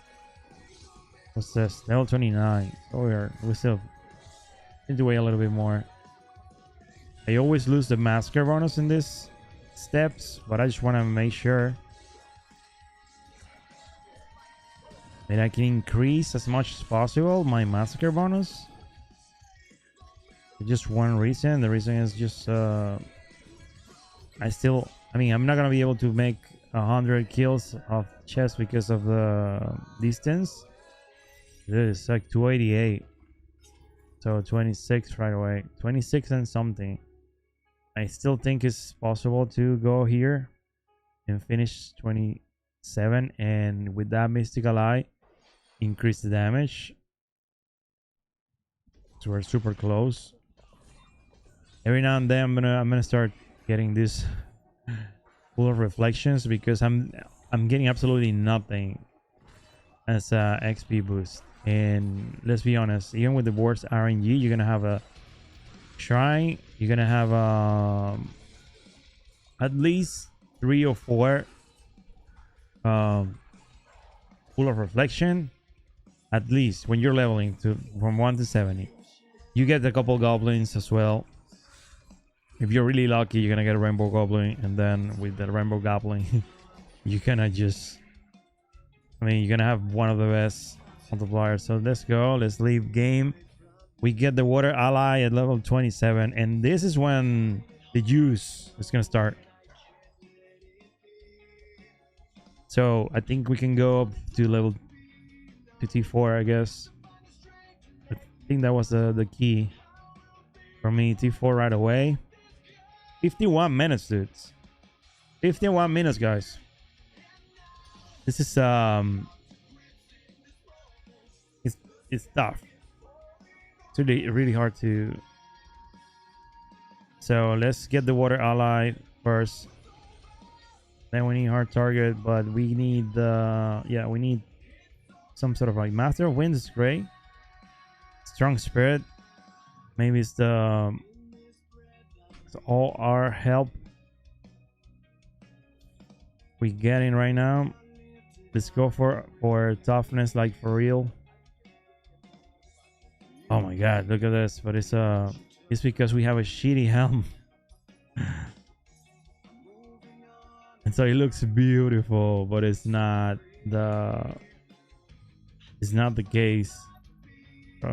A: What's this? Level 29. So we still need to wait a little bit more. I always lose the massacre bonus in this steps, but I just want to make sure that I can increase as much as possible my massacre bonus. For just one reason. The reason is just I'm not gonna be able to make 100 kills of chest because of the distance. This is like 288, so 26 right away, 26 and something. I still think it's possible to go here and finish 27, and with that Mystical Eye, increase the damage. So we're super close. Every now and then I'm gonna start getting this full of reflections because I'm getting absolutely nothing as a XP boost. And let's be honest, even with the worst RNG, you're gonna have a shrine, you're gonna have at least 3 or 4 full of reflection, at least when you're leveling from 1 to 70. You get a couple goblins as well. If you're really lucky, you're gonna get a rainbow goblin, and then with the rainbow goblin you're gonna just, you're gonna have one of the best multipliers. So let's go, let's leave game. We get the water ally at level 27, and this is when the juice is gonna start. So I think we can go up to level 54, I guess. I think that was the key for me. T4 right away. 51 minutes, dudes. 51 minutes, guys. This is it's tough. It's really hard to. So let's get the water ally first. Then we need hard target, but we need we need some sort of like Master of Winds is great. Strong Spirit. Maybe it's all our help we getting right now. Let's go for toughness, like for real. Oh my god, look at this. But it's because we have a shitty helm. And so it looks beautiful, but it's not the is not the case.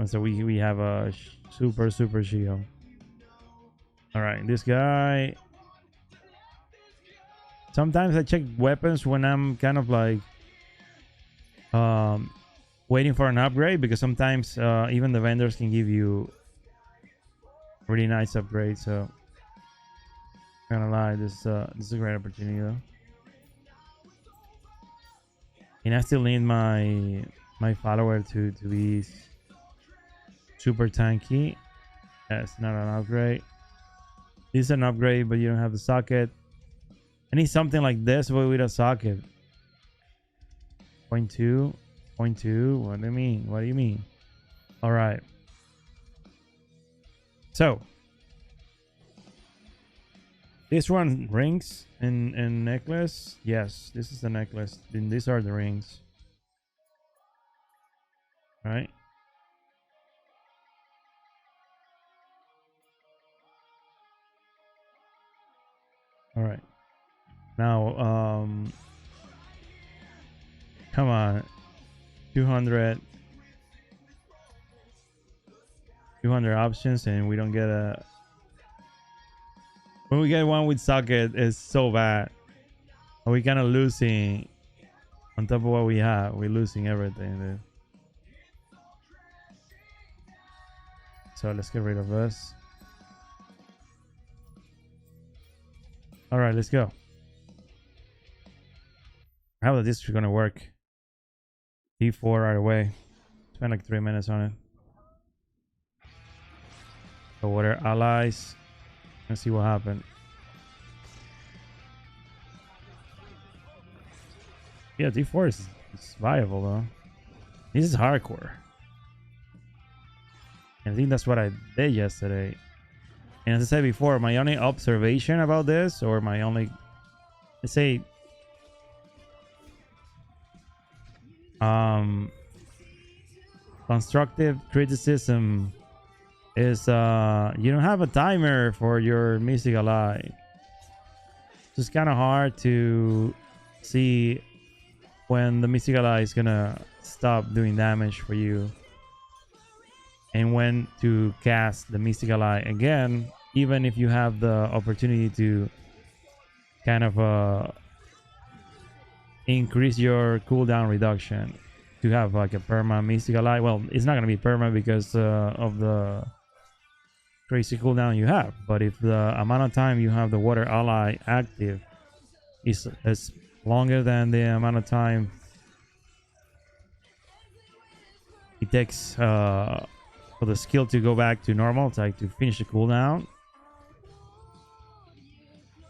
A: So we have a super shield. All right, this guy. Sometimes I check weapons when I'm kind of like waiting for an upgrade, because sometimes even the vendors can give you really nice upgrades. So I'm gonna lie, this is a great opportunity though. And I still need my follower to be super tanky. That's not an upgrade. This is an upgrade, but you don't have the socket. I need something like this, but with a socket. 0.2, 0.2. What do you mean? What do you mean? All right. So this one, rings and necklace. Yes, this is the necklace. Then these are the rings. All right. All right. Now, come on, 200 options, and we don't get a. When we get one with socket, it's so bad. Are we kind of losing on top of what we have? We're losing everything, dude. So let's get rid of this. All right, let's go. How is this gonna work? D4 right away. Spend like 3 minutes on it. So what are allies? Let's see what happened. Yeah, D4 is viable though. This is hardcore. And I think that's what I did yesterday. And as I said before, my only observation about this, or my only, let's say, constructive criticism is you don't have a timer for your Mystic Ally. It's just kind of hard to see when the Mystic Ally is gonna stop doing damage for you, and when to cast the Mystic Ally again, even if you have the opportunity to kind of increase your cooldown reduction to have like a perma Mystic Ally. Well, it's not going to be perma because of the crazy cooldown you have, but if the amount of time you have the water ally active is longer than the amount of time it takes for the skill to go back to normal, it's like to finish the cooldown,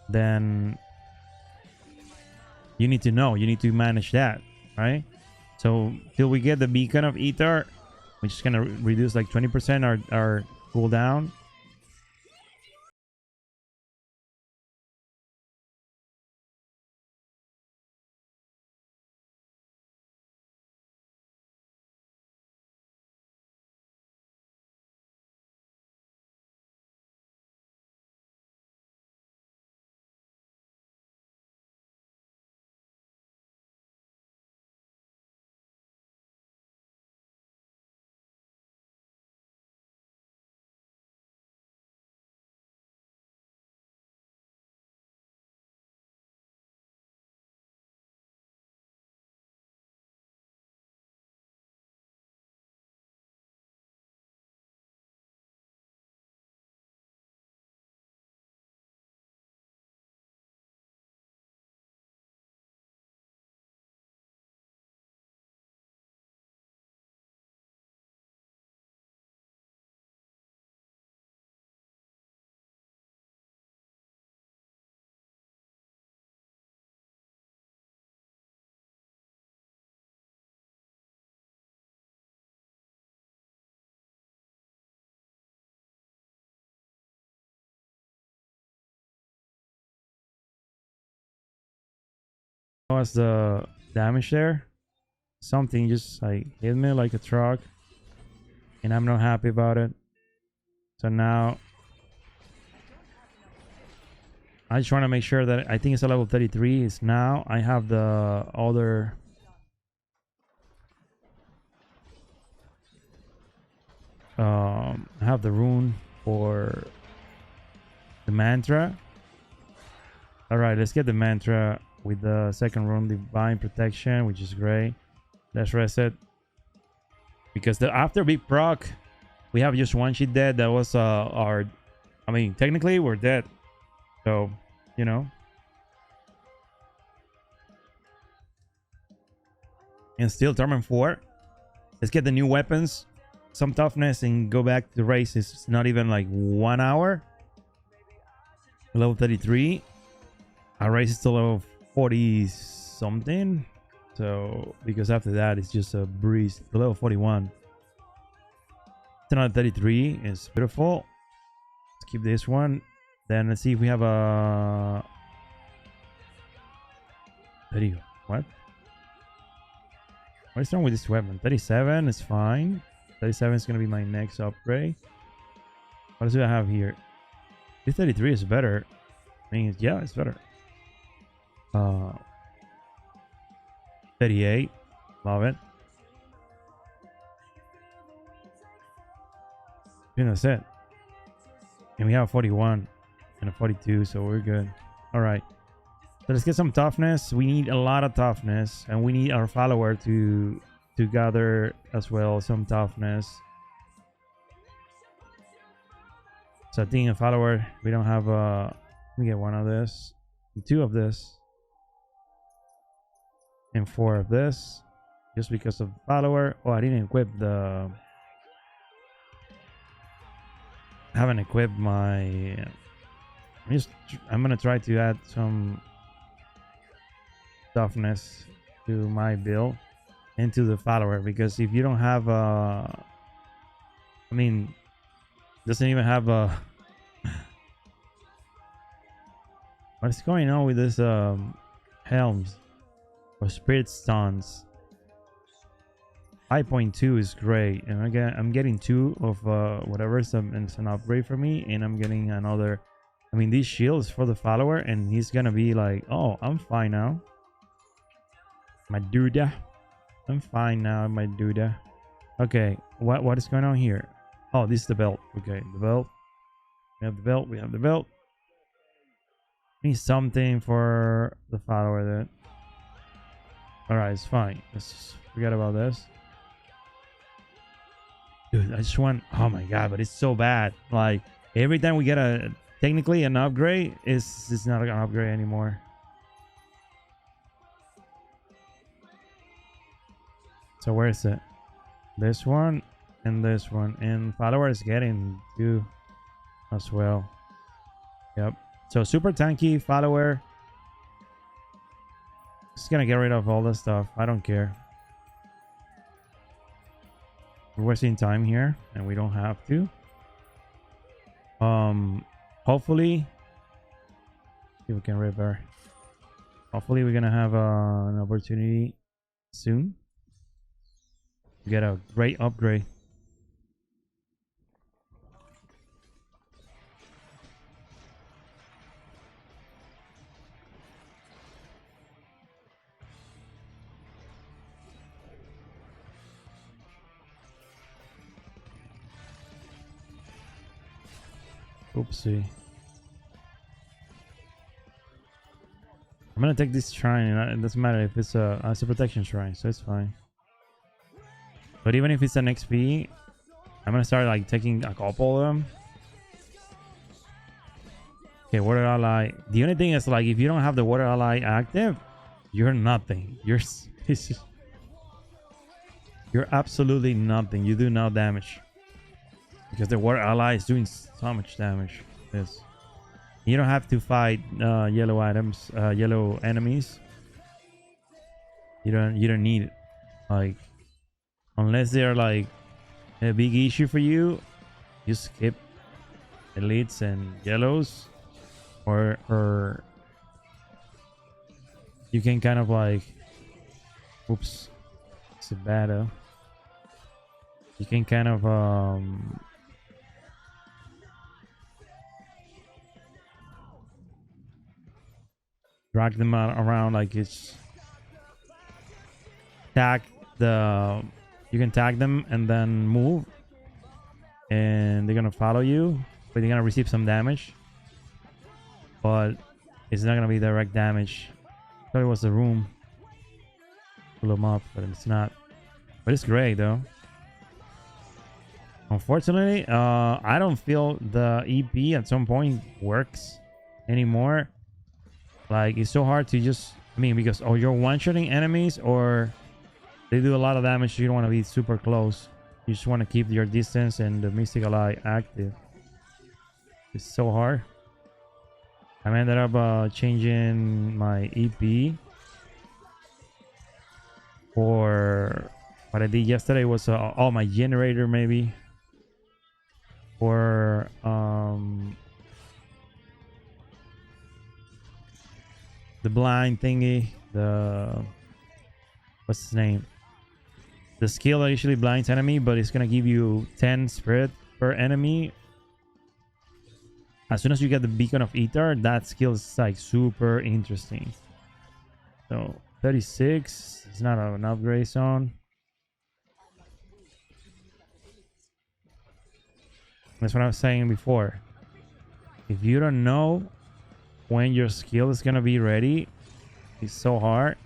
A: then you need to know, you need to manage that, right? So till we get the beacon of ether, which is gonna reduce like 20% our cooldown. What's the damage there? Something just like hit me like a truck, and I'm not happy about it. So now I just want to make sure that I think it's a level 33 is now. I have the other have the rune for the mantra. All right, let's get the mantra with the second rune, divine protection, which is great. Let's reset, because the after big proc we have just one sheet dead. That was our, I mean, technically we're dead, so you know. And still Torment 4. Let's get the new weapons, some toughness, and go back to the race. It's not even like 1 hour. Level 33. Our race is still level 40 something. So because after that it's just a breeze. Level 41. It's another 33. It's beautiful. Let's keep this one. Then let's see if we have a 30. What? What is wrong with this weapon? 37 is fine. 37 is going to be my next upgrade. What do I have here? This 33 is better. I mean, yeah, it's better. 38. Love it. And that's it. And we have 41 and a 42, so we're good. All right. So let's get some toughness. We need a lot of toughness, and we need our follower to gather as well some toughness. So I think a follower, we don't have let me get 1 of this, 2 of this, and 4 of this, just because of follower. Oh, I didn't equip the, I haven't equipped my, I'm gonna try to add some toughness to my build and to the follower, because if you don't have I mean, doesn't even have a what's going on with this helms or spirit stones. 5.2 is great, and I'm getting 2 of whatever it's an upgrade for me, and I'm getting another, I mean, these shields for the follower, and he's gonna be like, oh, I'm fine now, my dude. I'm fine now, my dude. Okay, what is going on here? Oh, this is the belt. Okay, the belt. We have the belt. We have the belt. Need something for the follower then. All right, it's fine. Let's just forget about this. Dude, I just want, oh my god, but it's so bad. Like every time we get a technically an upgrade, it's not an upgrade anymore. So where is it? This one and this one, and follower is getting 2 as well. Yep. So super tanky follower. Just gonna get rid of all this stuff. I don't care. We're wasting time here, and we don't have to. Hopefully, see if we can repair. Hopefully, we're gonna have an opportunity soon. Get a great upgrade. Oopsie. I'm gonna take this shrine, and it doesn't matter if it's a protection shrine, so it's fine. But even if it's an XP, I'm gonna start like taking a couple of them. Okay, water ally. The only thing is, like, if you don't have the water ally active, you're nothing. You're absolutely nothing. You do no damage because the water ally is doing so much damage. Yes. You don't have to fight yellow items, yellow enemies. You don't need it. Like, unless they're like a big issue for you, you skip elites and yellows, or you can kind of like, oops, it's a battle. You can kind of drag them around, like it's tag the, you can tag them and then move, and they're gonna follow you, but they're gonna receive some damage, but it's not gonna be direct damage. I thought it was the room. Pull them up, but it's not. But it's great though. Unfortunately, I don't feel the EP at some point works anymore. Like, it's so hard to just, I mean, because you're one-shotting enemies, or they do a lot of damage, so you don't want to be super close. You just want to keep your distance and the mystical eye active. It's so hard. I ended up changing my EP. For what I did yesterday was my generator maybe. Or the blind thingy, the what's his name, the skill that usually blinds enemy, but it's gonna give you 10 spirit per enemy. As soon as you get the beacon of ether, that skill is like super interesting. So 36 is not an upgrade zone. That's what I was saying before. If you don't know when your skill is gonna be ready, it's so hard.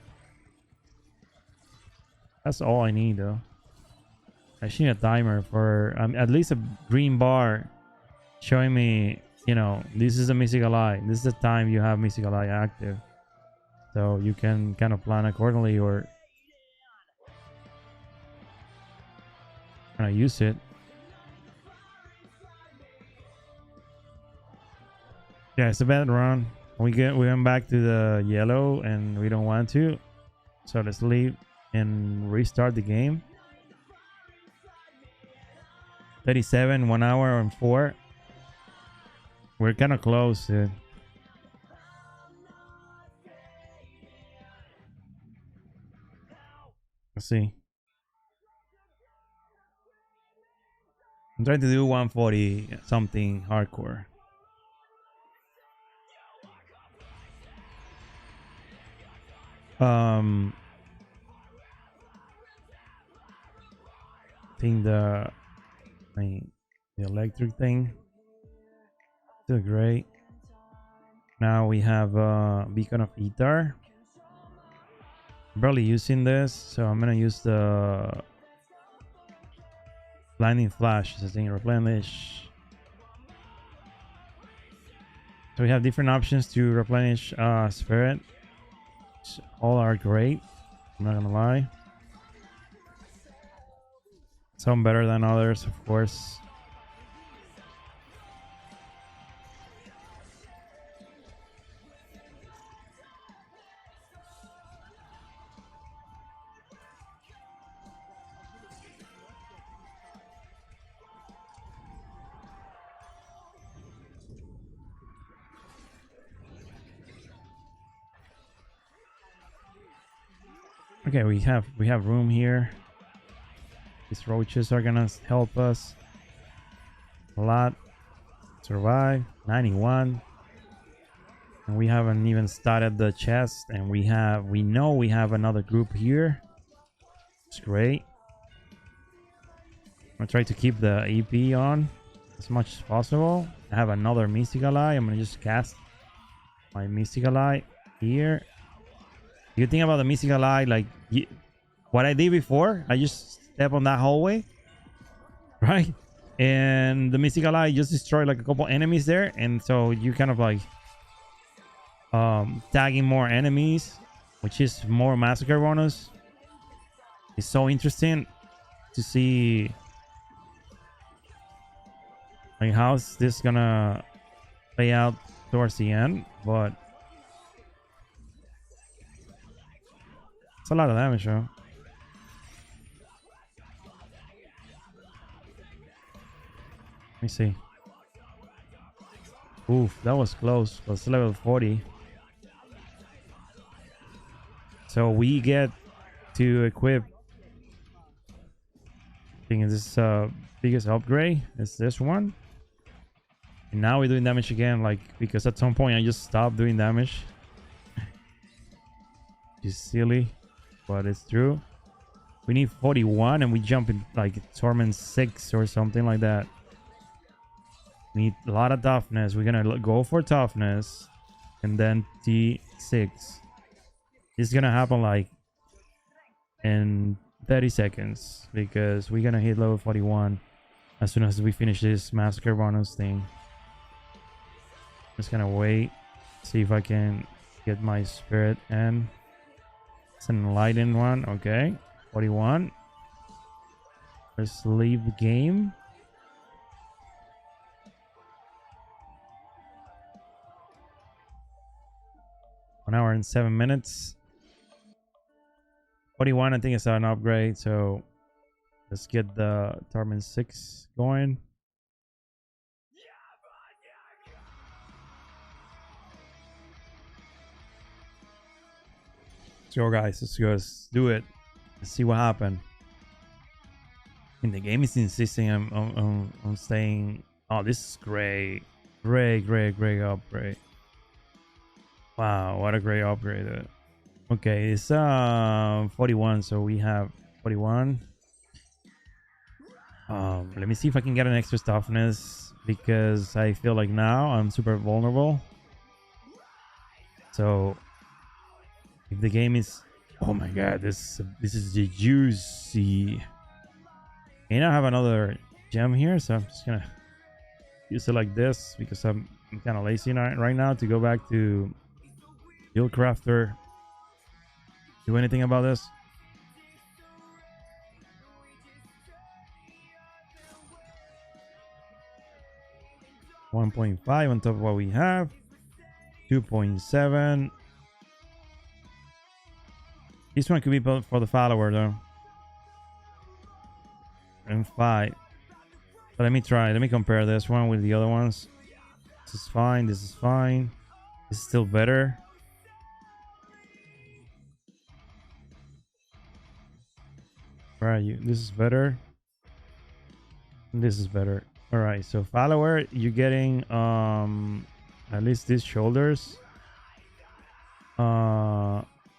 A: That's all I need though. I just need a timer for at least a green bar showing me, you know, this is a mystical eye. This is the time you have mystical eye active. So you can kind of plan accordingly or kind of use it. Yeah, it's a bad run. We went back to the yellow and we don't want to. So let's leave and restart the game. 37, 1 hour and 4. We're kind of close, dude. Let's see. I'm trying to do 140 something hardcore. I think the electric thing still great. Now we have beacon of ether. Barely using this, so I'm gonna use the blinding flash. This thing replenish. So we have different options to replenish spirit. All are great, I'm not gonna lie. Some better than others, of course. Okay, we have room here. These roaches are gonna help us a lot. Survive 91, and we haven't even started the chest, and we know we have another group here. It's great. I'm gonna try to keep the EP on as much as possible. I have another mystical eye. I'm gonna just cast my mystical eye here. You think about the mystical eye, like what I did before, I just step on that hallway, right? And the mystical eye just destroyed like a couple enemies there, and so you kind of like tagging more enemies, which is more massacre bonus. It's so interesting to see like how's this gonna play out towards the end, but it's a lot of damage, though. Let me see. Oof, that was close. That's level 40. So we get to equip. I think this biggest upgrade is this one. And now we're doing damage again, like, because at some point I just stopped doing damage. It's silly, but it's true. We need 41 and we jump in like Torment 6 or something like that. Need a lot of toughness. We're gonna go for toughness. And then T6. This is gonna happen like in 30 seconds. Because we're gonna hit level 41 as soon as we finish this massacre bonus thing. Just gonna wait. See if I can get my spirit and it's an enlightened one. Okay. 41. Let's leave the game. One hour and 7 minutes. 41, I think it's an upgrade. So let's get the Torment 6 going. Let's go, guys. Let's go. Let's do it. Let's see what happened. And the game is insisting on staying. Oh, this is great. Great upgrade. Wow, what a great upgrade. Okay, it's 41, so we have 41. Let me see if I can get an extra toughness because I feel like now I'm super vulnerable. So if the game is, oh my god, this is the juicy. And I have another gem here, so I'm just gonna use it like this because I'm kind of lazy right now to go back to Build Crafter. Do anything about this? $1.5 on top of what we have. 2.7. This one could be for the follower though. And 5. But let me try. Let me compare this one with the other ones. This is fine. This is fine. This is still better. Where are you? This is better. This is better. All right. So follower, you're getting at least these shoulders.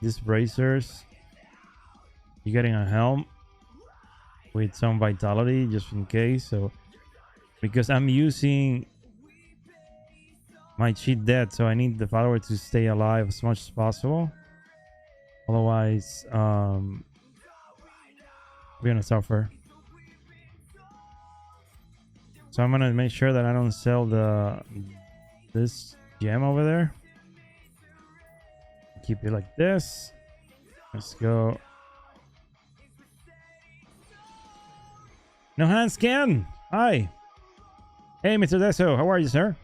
A: These bracers. You're getting a helm with some vitality just in case. So because I'm using my cheat dead, so I need the follower to stay alive as much as possible. Otherwise, we're gonna suffer. So I'm gonna make sure that I don't sell this gem over there. Keep it like this. Let's go. No hand scan. Hi. Hey, Mr. Deso. How are you, sir?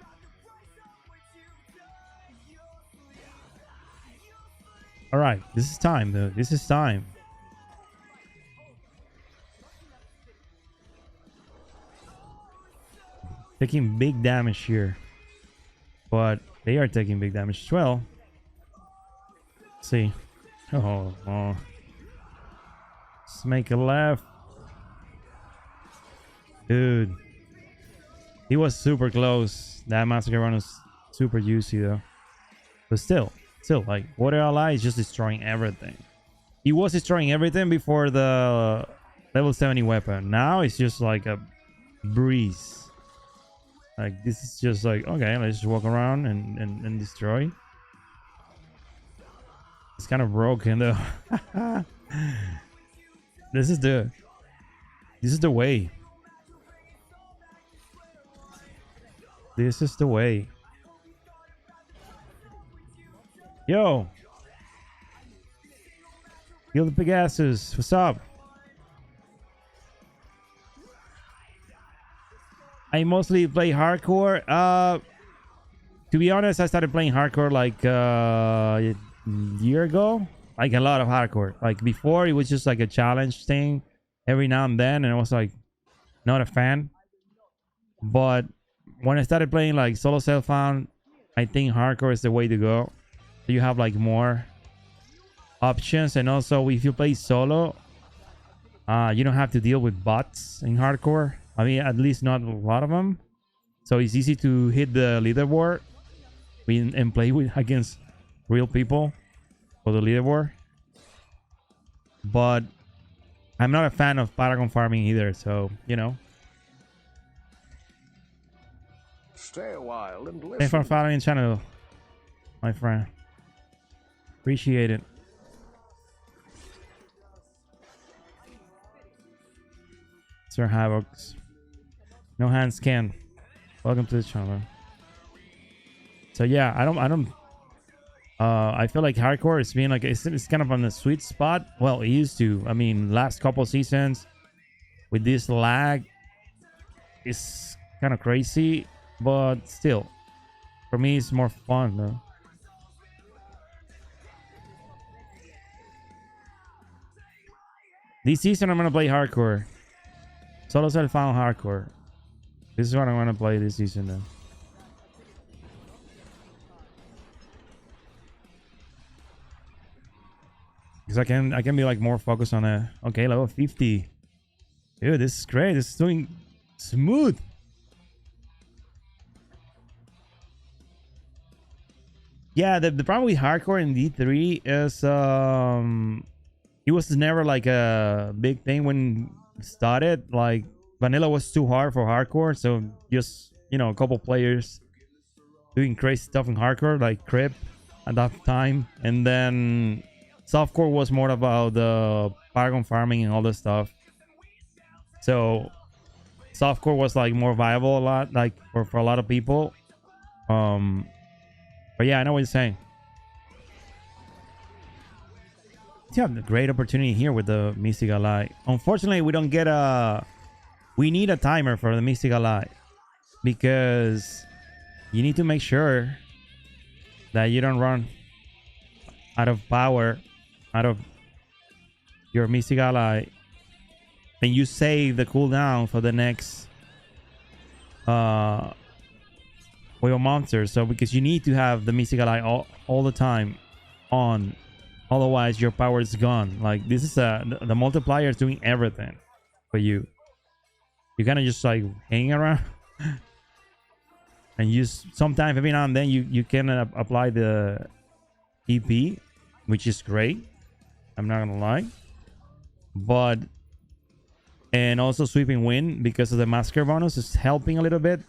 A: All right. This is time, though. This is time. Taking big damage here. But they are taking big damage as well. Let's see. Oh. Let's make a left. Dude. He was super close. That massacre run was super juicy though. But still, like, Water Ally is just destroying everything. He was destroying everything before the level 70 weapon. Now it's just like a breeze. Like, this is just like, okay, let's just walk around and destroy. It's kind of broken though. This is the way. This is the way. Yo. Kill the Pegasus. What's up? I mostly play hardcore. To be honest, I started playing hardcore like a year ago. Like a lot of hardcore. Like before, it was just like a challenge thing every now and then, and I was like not a fan. But when I started playing like solo self-found, I think hardcore is the way to go. So you have like more options, and also if you play solo, you don't have to deal with bots in hardcore. I mean, at least not a lot of them. So it's easy to hit the leaderboard and play against real people for the leaderboard. But I'm not a fan of Paragon farming either, so you know.
B: Stay a while and listen.
A: Thanks for following the channel, my friend. Appreciate it. Sir Havocs. No hands can. Welcome to the channel. So yeah, I feel like hardcore is being like it's kind of on the sweet spot. Well, it used to. I mean, last couple seasons with this lag, it's kind of crazy, but still, for me, it's more fun though. This season, I'm gonna play hardcore. Solo self found hardcore. This is what I want to play this season though. Because I can be like more focused on a okay level 50. Dude, this is great. This is doing smooth. Yeah, the problem with hardcore in D3 is it was never like a big thing when it started. Like vanilla was too hard for hardcore, so just a couple players doing crazy stuff in hardcore like Crip at that time, and then softcore was more about the paragon farming and all this stuff. So softcore was like more viable a lot, like for a lot of people. But yeah, I know what you're saying. You have a great opportunity here with the Mystic Ally. Unfortunately, we don't get we need a timer for the Mystic Ally, because you need to make sure that you don't run out of power out of your Mystic Ally, and you save the cooldown for the next wave of monsters. So because you need to have the Mystic Ally all the time on, otherwise your power is gone. Like this is the multiplier is doing everything for you. You kind of just like hanging around and use sometimes every now and then you can apply the EP, which is great, I'm not gonna lie. But and also sweeping wind because of the massacre bonus is helping a little bit.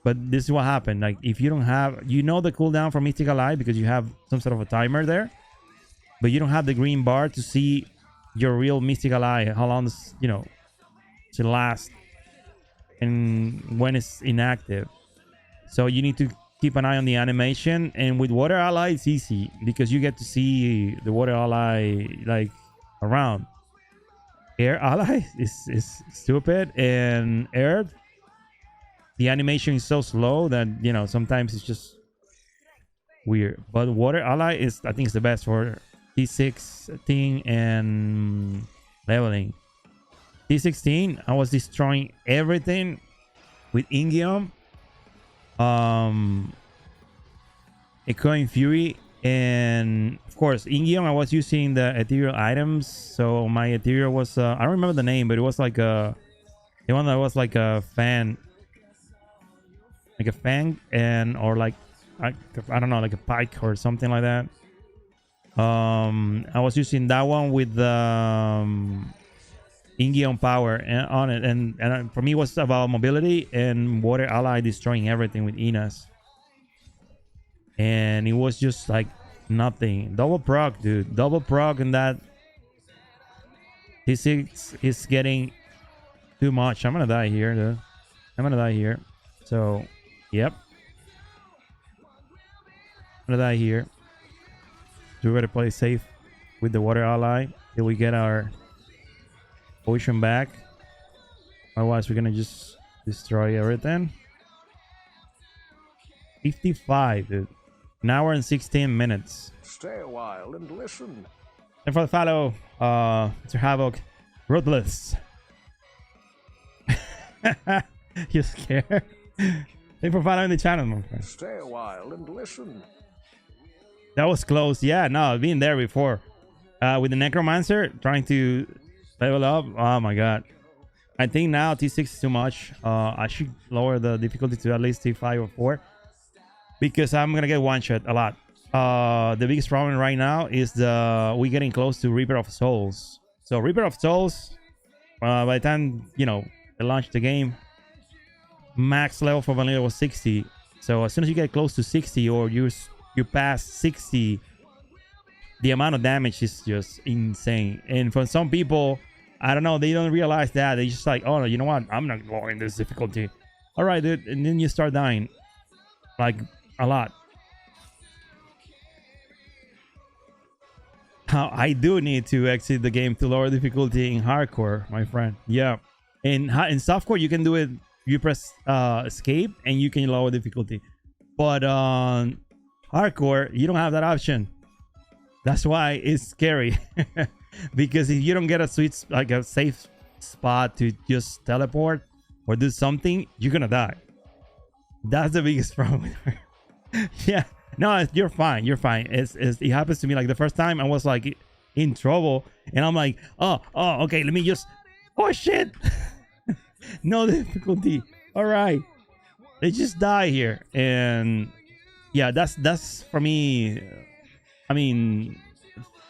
A: But this is what happened. Like if you don't have, the cooldown for Mystic Ally because you have some sort of a timer there, but you don't have the green bar to see your real Mystic Ally, how long this, to last and when it's inactive. So you need to keep an eye on the animation. And with Water Ally, it's easy because you get to see the Water Ally like around. Air Ally is stupid, and Earth, the animation is so slow that sometimes it's just weird. But Water Ally is, I think, is the best for T16 and leveling. T16, I was destroying everything with Ingium, Echoing Fury, and of course Ingium. I was using the ethereal items, so my ethereal was I don't remember the name, but it was like the one that was like a fan, like a fang, and or like I don't know, like a pike or something like that. I was using that one with the Ingion power on it, and for me it was about mobility and Water Ally destroying everything with Inas. And it was just like nothing. Double proc, dude. Double proc, and that T6 is getting too much. I'm gonna die here, dude. I'm gonna die here. So, yep. I'm gonna die here. So we gotta play safe with the Water Ally till we get our potion back. Otherwise, we're gonna just destroy everything. 55, dude. An hour and 16 minutes.
B: Stay a while and listen.
A: And for the follow, Mr. Havoc, Ruthless. You scared? Thank you for following the channel, my friend.
B: Stay a while and listen.
A: That was close. Yeah, no, I've been there before. With the Necromancer, trying to level up. Oh my god. I think now T6 is too much. I should lower the difficulty to at least T5 or 4. Because I'm gonna get one shot a lot. The biggest problem right now is we're getting close to Reaper of Souls. So Reaper of Souls, by the time they launch the game, max level for vanilla was 60. So as soon as you get close to 60 or you pass 60, the amount of damage is just insane. And for some people, I don't know, they don't realize that. They just like, oh no, you know what? I'm not lowering this difficulty. All right, dude. And then you start dying like a lot. I do need to exit the game to lower difficulty in hardcore, my friend. Yeah. In softcore, you can do it. You press escape and you can lower difficulty. But on hardcore, you don't have that option. That's why it's scary. Because if you don't get a a safe spot to just teleport or do something, you're gonna die. That's the biggest problem. Yeah. No, you're fine. You're fine. It happens to me like the first time I was like in trouble and I'm like, oh, okay, let me just, oh shit. No difficulty. All right. They just die here. And yeah, that's for me. I mean,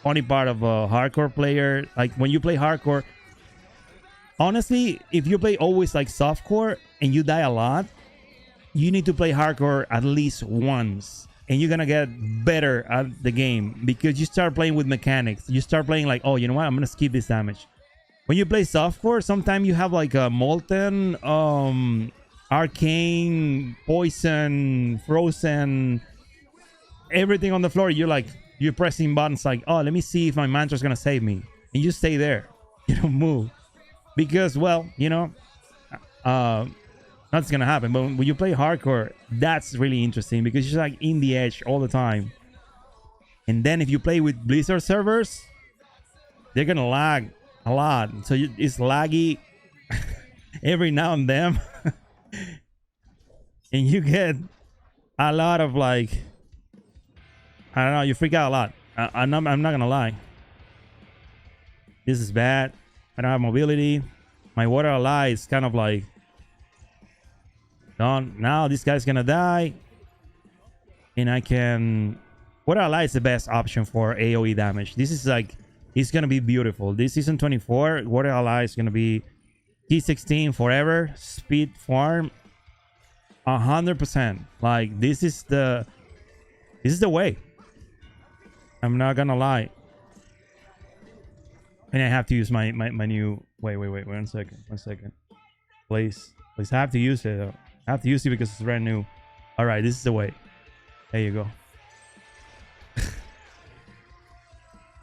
A: funny part of a hardcore player, like when you play hardcore, honestly, if you play always like softcore and you die a lot, you need to play hardcore at least once. And you're gonna get better at the game because you start playing with mechanics. You start playing like, oh, you know what? I'm gonna skip this damage. When you play softcore, sometimes you have like a molten, arcane, poison, frozen, everything on the floor. You're pressing buttons like, oh, let me see if my mantra's gonna save me. And you stay there. You don't move. Because, well, you know, that's gonna happen. But when you play hardcore, that's really interesting because you're like in the edge all the time. And then if you play with Blizzard servers, they're gonna lag a lot. So it's laggy every now and then. And you get a lot of like, I don't know, you freak out a lot. I'm not gonna lie. This is bad. I don't have mobility. My water ally is kind of like, now this guy's gonna die. And I can, water ally is the best option for AoE damage. This is like, it's gonna be beautiful. This season 24, water ally is gonna be T16 forever. Speed farm 100%. Like this is the way. I'm not gonna lie. And I have to use my new, wait 1 second. Please I have to use it though. I have to use it because it's brand new. All right, this is the way. There you go.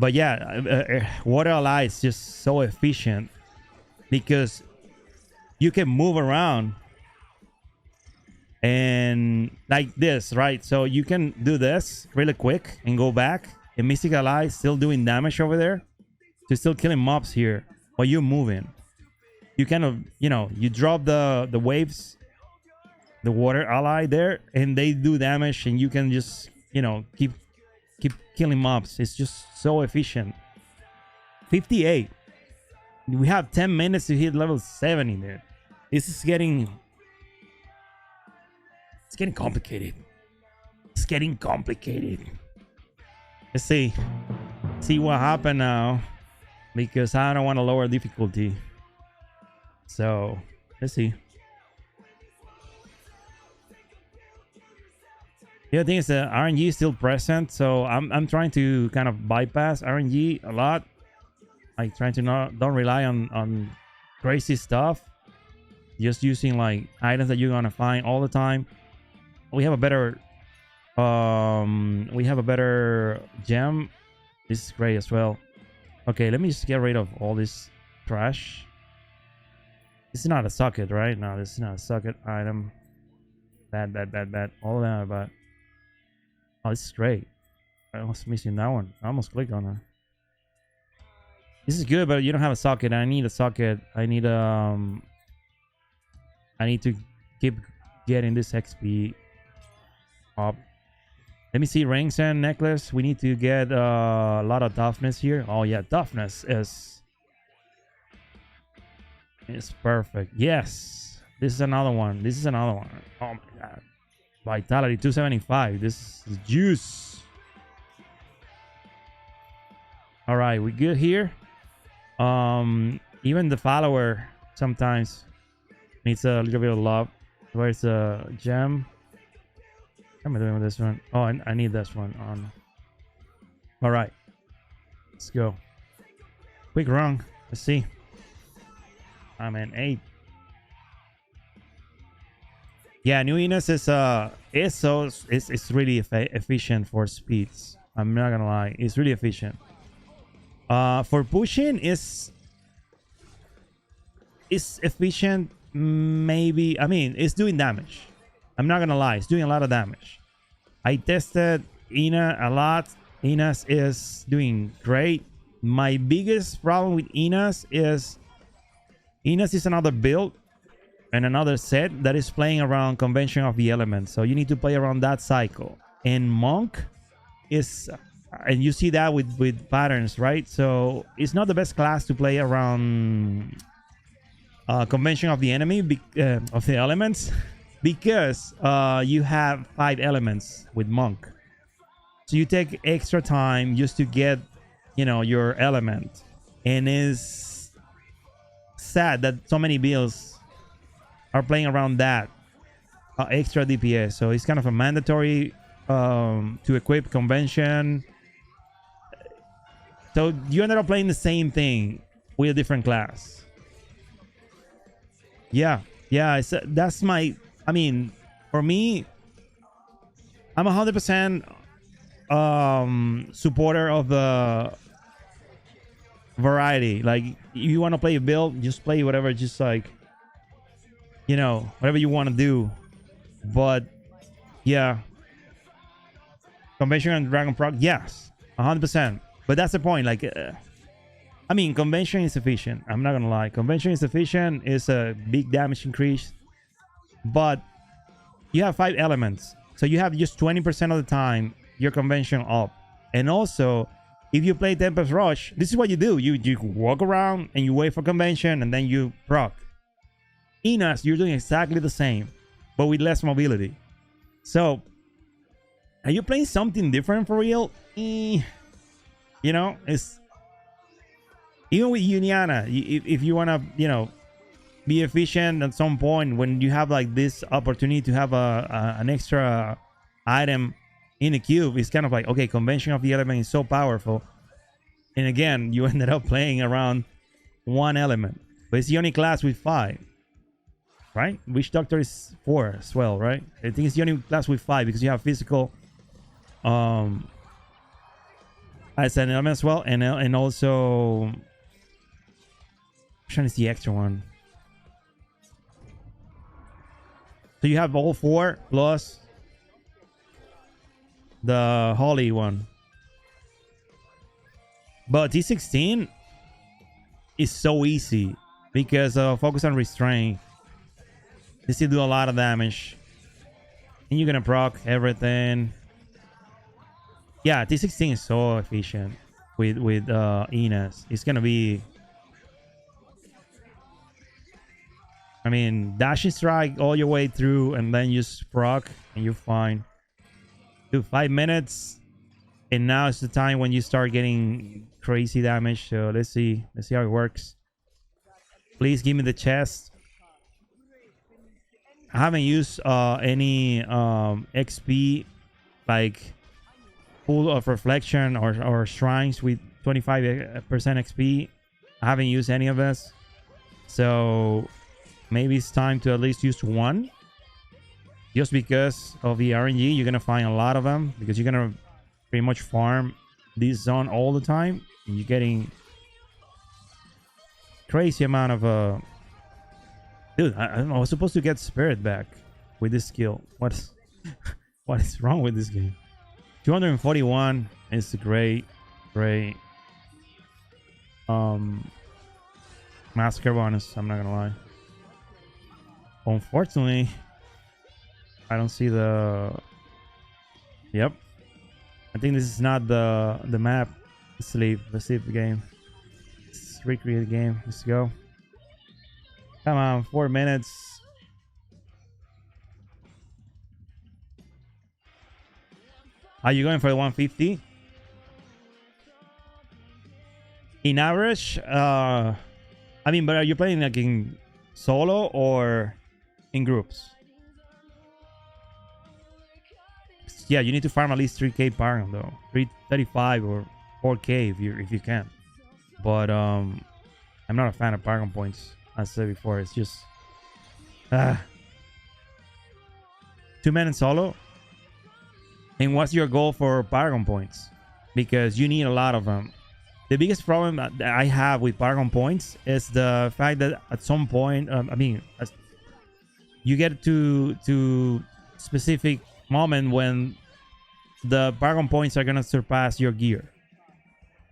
A: But yeah, water ally is just so efficient because you can move around and like this, right? So you can do this really quick and go back. And Mystic Ally is still doing damage over there. So still killing mobs here while you're moving. You kind of, you know, you drop the waves, the water ally there, and they do damage, and you can just, you know, keep killing mobs. It's just so efficient. 58. We have 10 minutes to hit level 70 there. This is getting, it's getting complicated. It's getting complicated. Let's see what happened now, because I don't want to lower difficulty. So let's see. The other thing is that RNG is still present, so I'm trying to kind of bypass RNG a lot. Like trying to don't rely on crazy stuff. Just using like items that you're gonna find all the time. We have a better gem. This is great as well. Okay, let me just get rid of all this trash. This is not a socket, right? No, this is not a socket item. Bad. All of them are bad. Oh, this is great. I was missing that one. I almost clicked on it. This is good, but you don't have a socket. I need a socket. I need to keep getting this XP up. Let me see, rings and necklace. We need to get a lot of toughness here. Oh yeah, toughness is perfect. Yes, this is another one. Oh my god, vitality 275. This is juice. All right, we good here. Even the follower sometimes needs a little bit of love. Where's the gem? What am I doing with this one? Oh, I need this one on. All right, let's go. Quick run. Let's see. I'm an 8. Yeah, New Enos is it's really efficient for speeds. I'm not gonna lie, it's really efficient. For pushing is efficient. Maybe, I mean, it's doing damage. I'm not gonna lie, it's doing a lot of damage. I tested Ina a lot. Enos is doing great. My biggest problem with Enos is another build and another set that is playing around convention of the elements. So you need to play around that cycle. And Monk is, and you see that with patterns, right? So it's not the best class to play around convention of the enemy, of the elements, because you have 5 elements with Monk. So you take extra time just to get, you know, your element. And it's sad that so many builds are playing around that extra DPS. So it's kind of a mandatory to equip convention. So you ended up playing the same thing with a different class. Yeah, that's my, I mean, for me, I'm 100% supporter of the variety. Like, you want to play a build, just play whatever, just like, you know, whatever you want to do. But yeah, convention and dragon proc, yes, 100%. But that's the point. Like, I mean, convention is efficient. I'm not gonna lie, convention is efficient. It's a big damage increase, but you have 5 elements, so you have just 20% of the time your convention up. And also, if you play Tempest Rush, this is what you do. You walk around and you wait for convention, and then you proc. Enos, you're doing exactly the same, but with less mobility. So, are you playing something different for real? You know, it's even with Uniana. If you want to, you know, be efficient at some point, when you have like this opportunity to have an extra item in the cube, it's kind of like, okay, convention of the element is so powerful, and again, you ended up playing around 1 element, but it's the only class with 5. Right? Witch Doctor is 4 as well, right? I think it's the only class with 5 because you have physical as an element as well, and also I'm trying to see the extra one. So you have all 4 plus the Holy one. But T16 is so easy because focus on restraint. They still do a lot of damage, and you're gonna proc everything. Yeah, T16 is so efficient with Enos. It's gonna be, I mean, dashing strike all your way through, and then you proc, and you're fine. Do 5 minutes, and now it's the time when you start getting crazy damage. So let's see how it works. Please give me the chest. I haven't used any XP, like Pool of Reflection or Shrines with 25% XP. I haven't used any of this, so maybe it's time to at least use 1, just because of the RNG. You're gonna find a lot of them because you're gonna pretty much farm this zone all the time, and you're getting crazy amount of dude, I was supposed to get spirit back with this skill. What is wrong with this game? 241 is great. Massacre bonus, I'm not gonna lie. Unfortunately, I don't see the... Yep. I think this is not the map. Let's leave the game. Let's recreate the game. Let's go. Come on, 4 minutes. Are you going for the 150? In average, I mean, but are you playing like in solo or in groups? Yeah, you need to farm at least 3k Paragon though. 335 or 4k if you can. But I'm not a fan of Paragon points. As I said before, it's just 2 men in solo. And what's your goal for Paragon points? Because you need a lot of them. The biggest problem that I have with Paragon points is the fact that at some point, you get to specific moment when the Paragon points are gonna surpass your gear.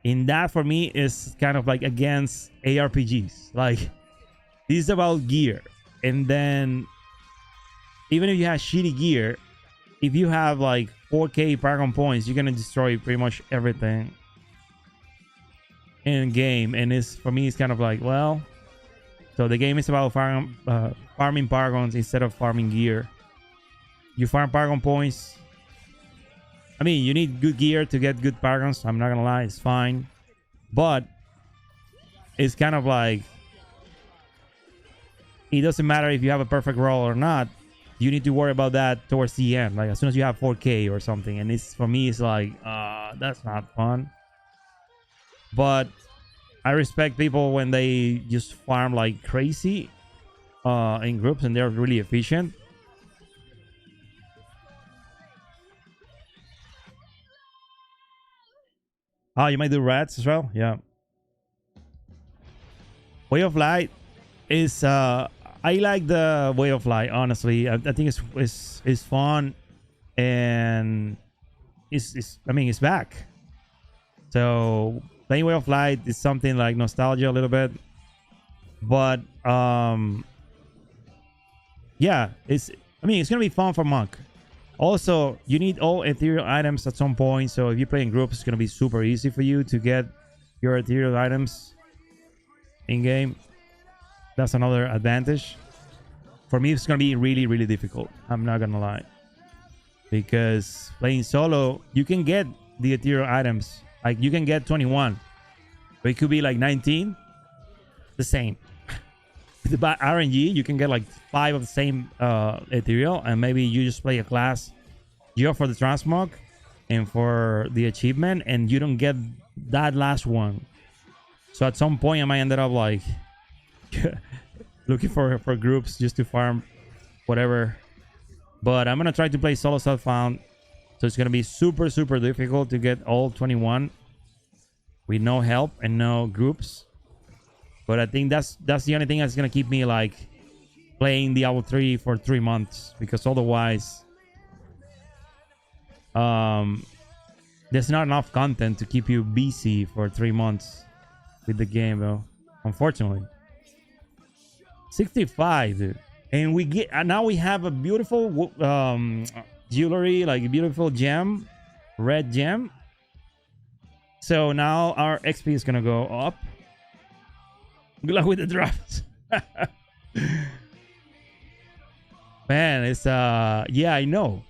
A: And that for me is kind of like against ARPGs. Like, this is about gear. And then even if you have shitty gear, if you have like 4k Paragon points, you're gonna destroy pretty much everything in game. And it's, for me, it's kind of like, well, so the game is about farming Paragons instead of farming gear. You farm Paragon points. I mean, you need good gear to get good Paragons. I'm not gonna lie, it's fine. But it's kind of like, it doesn't matter if you have a perfect roll or not. You need to worry about that towards the end, like as soon as you have 4k or something. And it's, for me, it's like, that's not fun. But I respect people when they just farm like crazy in groups and they're really efficient. Oh, you might do rats as well? Yeah. Way of Light is I like the Way of Light, honestly. I think it's fun, and it's back. So playing Way of Light is something like nostalgia a little bit. But yeah, it's gonna be fun for Monk. Also, you need all ethereal items at some point, so if you play in groups, it's gonna be super easy for you to get your ethereal items in game. That's another advantage. For me, it's gonna be really, really difficult. I'm not gonna lie, because playing solo, you can get the ethereal items. Like, you can get 21, but it could be like 19. The same. With the RNG, you can get like 5 of the same ethereal, and maybe you just play a class just for the Rashomonk and for the achievement, and you don't get that last one. So at some point, I might end up like looking for groups just to farm whatever. But I'm gonna try to play solo self-found, so it's gonna be super, super difficult to get all 21 with no help and no groups. But I think that's the only thing that's gonna keep me like playing Diablo 3 for 3 months, because otherwise there's not enough content to keep you busy for 3 months with the game, though, unfortunately. 65, dude. And we get now we have a beautiful jewelry, like a beautiful gem, red gem. So now our XP is gonna go up. Good luck with the drops. Man, it's yeah, I know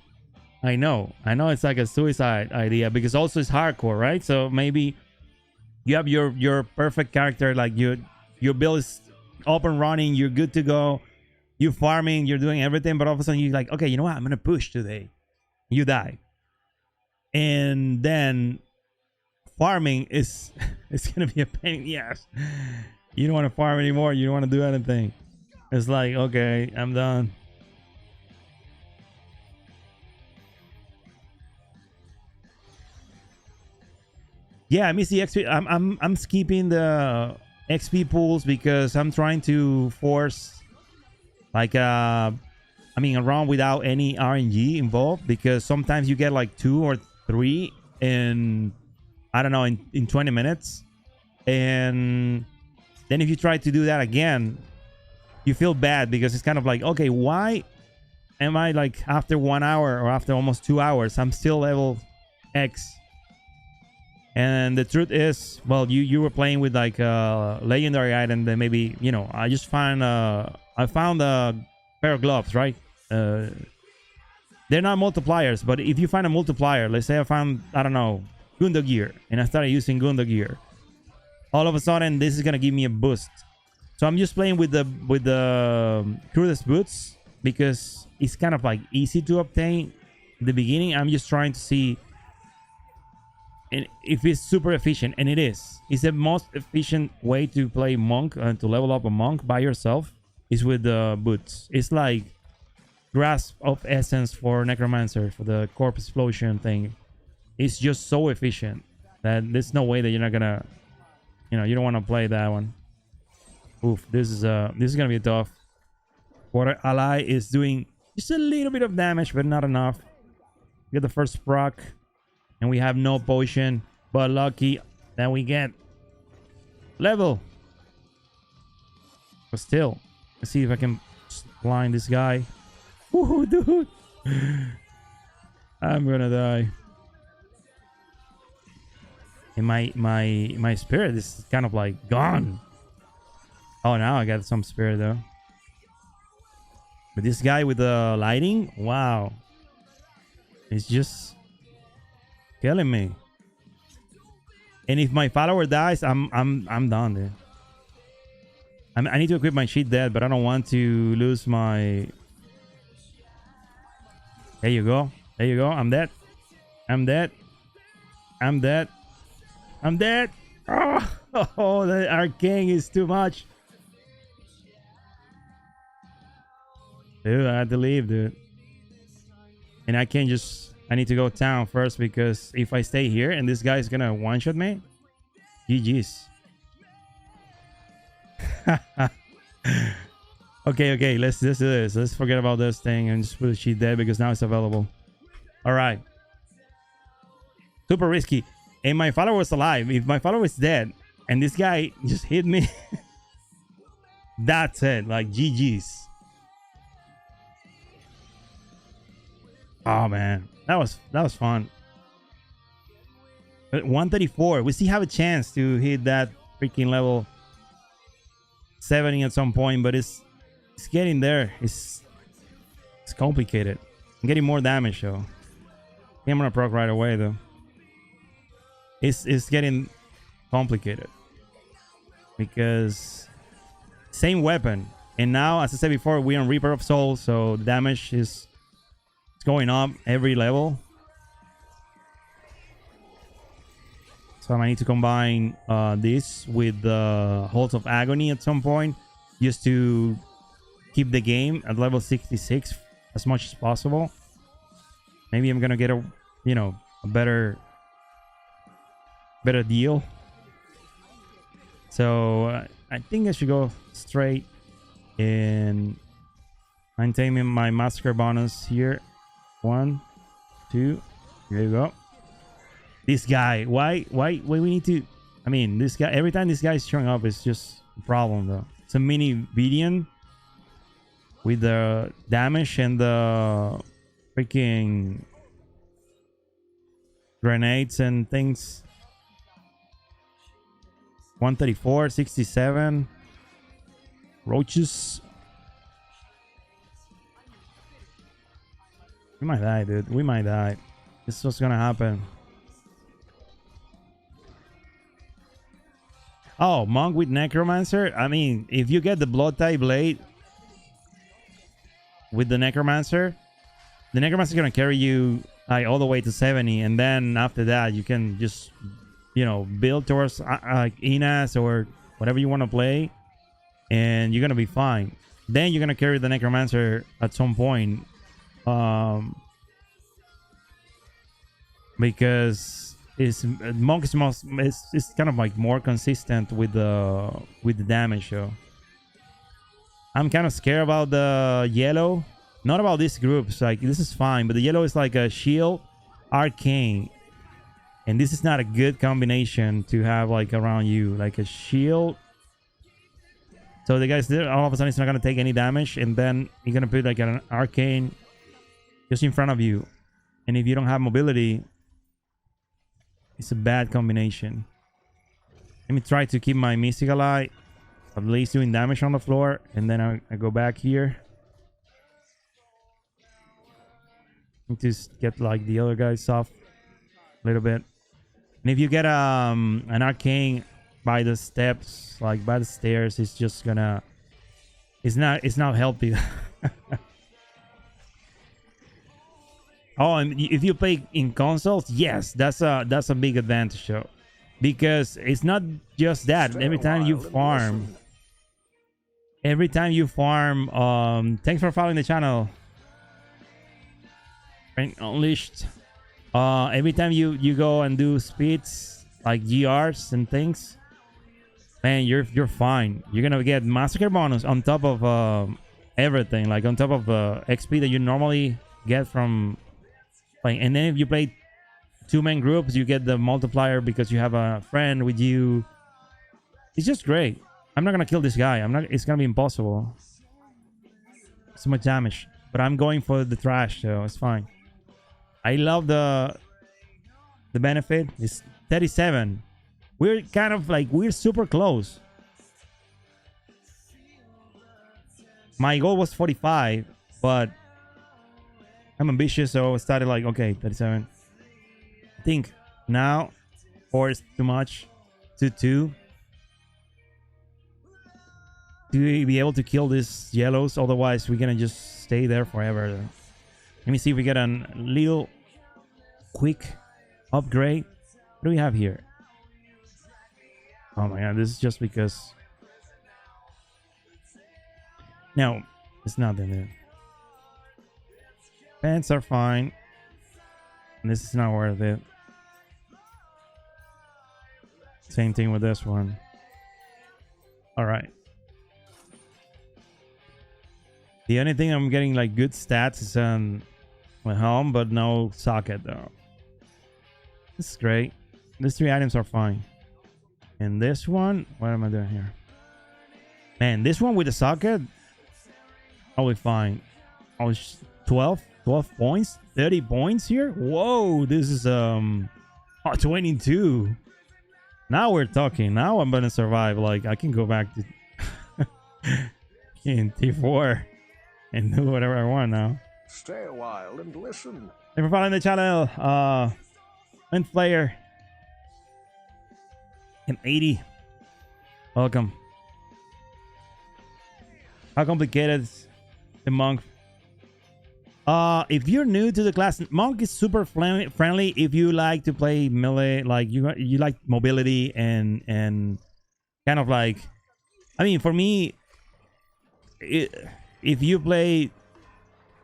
A: it's like a suicide idea, because also it's hardcore, right? So maybe you have your perfect character, like your build is up and running, you're good to go, you're farming, you're doing everything, but all of a sudden you're like, okay, you know what, I'm gonna push today. You die. And then farming is it's gonna be a pain in the ass. You don't want to farm anymore, you don't want to do anything. It's like, okay, I'm done. Yeah, I miss the XP. I'm skipping the XP pools because I'm trying to force like a run without any RNG involved, because sometimes you get like 2 or 3 in, I don't know, in 20 minutes. And then if you try to do that again, you feel bad, because it's kind of like, okay, why am I like after 1 hour or after almost 2 hours, I'm still level X? And the truth is, well, you were playing with like a legendary item that maybe, you know, I found a pair of gloves, right? They're not multipliers, but if you find a multiplier, let's say I found, I don't know, Gunda gear, and I started using Gunda gear, all of a sudden this is gonna give me a boost. So I'm just playing with the Crudest Boots, because it's kind of like easy to obtain, the beginning, I'm just trying to see and if it's super efficient, and it is. It's the most efficient way to play monk and to level up a monk by yourself is with the boots. It's like grasp of essence for necromancer, for the corpse explosion thing. It's just so efficient that there's no way that you're not gonna, you know, you don't want to play that one. Oof, this is gonna be tough. Water ally is doing just a little bit of damage, but not enough. Get the first proc, and we have no potion, but lucky that we get level. But still, let's see if I can blind this guy. Ooh, dude, I'm gonna die. And my spirit is kind of like gone. Oh, now I got some spirit though. But this guy with the lighting, wow, it's just killing me. And if my follower dies, I'm done, dude. I need to equip my sheet dead, but I don't want to lose my. There you go. There you go. I'm dead. I'm dead. I'm dead. I'm dead. Oh, the arcane is too much. Dude, I had to leave, dude. And I can't just... I need to go town first, because if I stay here and this guy's gonna one-shot me, GG's. Okay, let's do this. Let's forget about this thing and just put the sheet dead, because now it's available. Alright. Super risky. And my follower was alive. If my follower is dead and this guy just hit me, that's it. Like, GG's. Oh man, that was fun. But 134, we still have a chance to hit that freaking level 70 at some point, but it's getting there. It's complicated. I'm getting more damage though. I'm gonna proc right away though. It's getting complicated because same weapon, and now, as I said before, we're on Reaper of Souls, so the damage is going up every level. So I need to combine this with the Halls of Agony at some point, just to keep the game at level 66 as much as possible. Maybe I'm gonna get a, you know, a better deal. So I think I should go straight and maintain my massacre bonus here. 1, 2, here you go. This guy, why we need to, I mean, this guy, every time this guy is showing up, it's just a problem though. It's a mini Vidian with the damage and the freaking grenades and things. 134, 67 roaches. We might die, dude. We might die. This is what's gonna happen. Oh, monk with necromancer. I mean, if you get the blood type blade with the necromancer is gonna carry you like all the way to 70, and then after that you can just, you know, build towards like Inas or whatever you want to play, and you're gonna be fine. Then you're gonna carry the necromancer at some point, because monk is it's kind of like more consistent with the damage. So I'm kind of scared about the yellow, not about these groups. Like, this is fine, but the yellow is like a shield arcane, and this is not a good combination to have like around you, like a shield. So the guys there, all of a sudden it's not gonna take any damage, and then you're gonna put like an arcane just in front of you, and if you don't have mobility, it's a bad combination. Let me try to keep my Mystic Ally at least doing damage on the floor, and then I go back here. Need to get like the other guys off a little bit. And if you get an arcane by the steps, like by the stairs, it's just gonna, it's not healthy. Oh, and if you play in consoles, yes, that's a big advantage though, because it's not just that.
B: Stay a while and
A: Every time you farm, thanks for following the channel. Frank Unleashed. Every time you go and do speeds like GRs and things, man, you're fine. You're gonna get massacre bonus on top of everything, like on top of the XP that you normally get from playing. And then if you play 2-man groups, you get the multiplier because you have a friend with you. It's just great. I'm not gonna kill this guy. It's gonna be impossible. So much damage, but I'm going for the trash, so it's fine. I love the benefit. It's 37. We're kind of like, we're super close. My goal was 45, but I'm ambitious, so I started like, okay, 37. I think now 4 is too much. 2 to be able to kill these yellows, otherwise we're gonna just stay there forever. Let me see if we get a little quick upgrade. What do we have here? Oh my god, this is just because. No, it's not in there. Pants are fine. And this is not worth it. Same thing with this one. Alright. The only thing I'm getting like good stats is on my helm, but no socket though. This is great. These 3 items are fine. And this one, what am I doing here? Man, this one with the socket, I'll be fine. I was 12 points, 30 points here. Whoa, this is 22. Now we're talking. Now I'm gonna survive. Like I can go back to in T4 and do whatever I want now.
B: Stay a while and listen.
A: Thanks for following the channel. Mint player. M80. Welcome. How complicated is the monk? If you're new to the class, monk is super friendly if you like to play melee, like you like mobility and kind of like, I mean, for me, if you play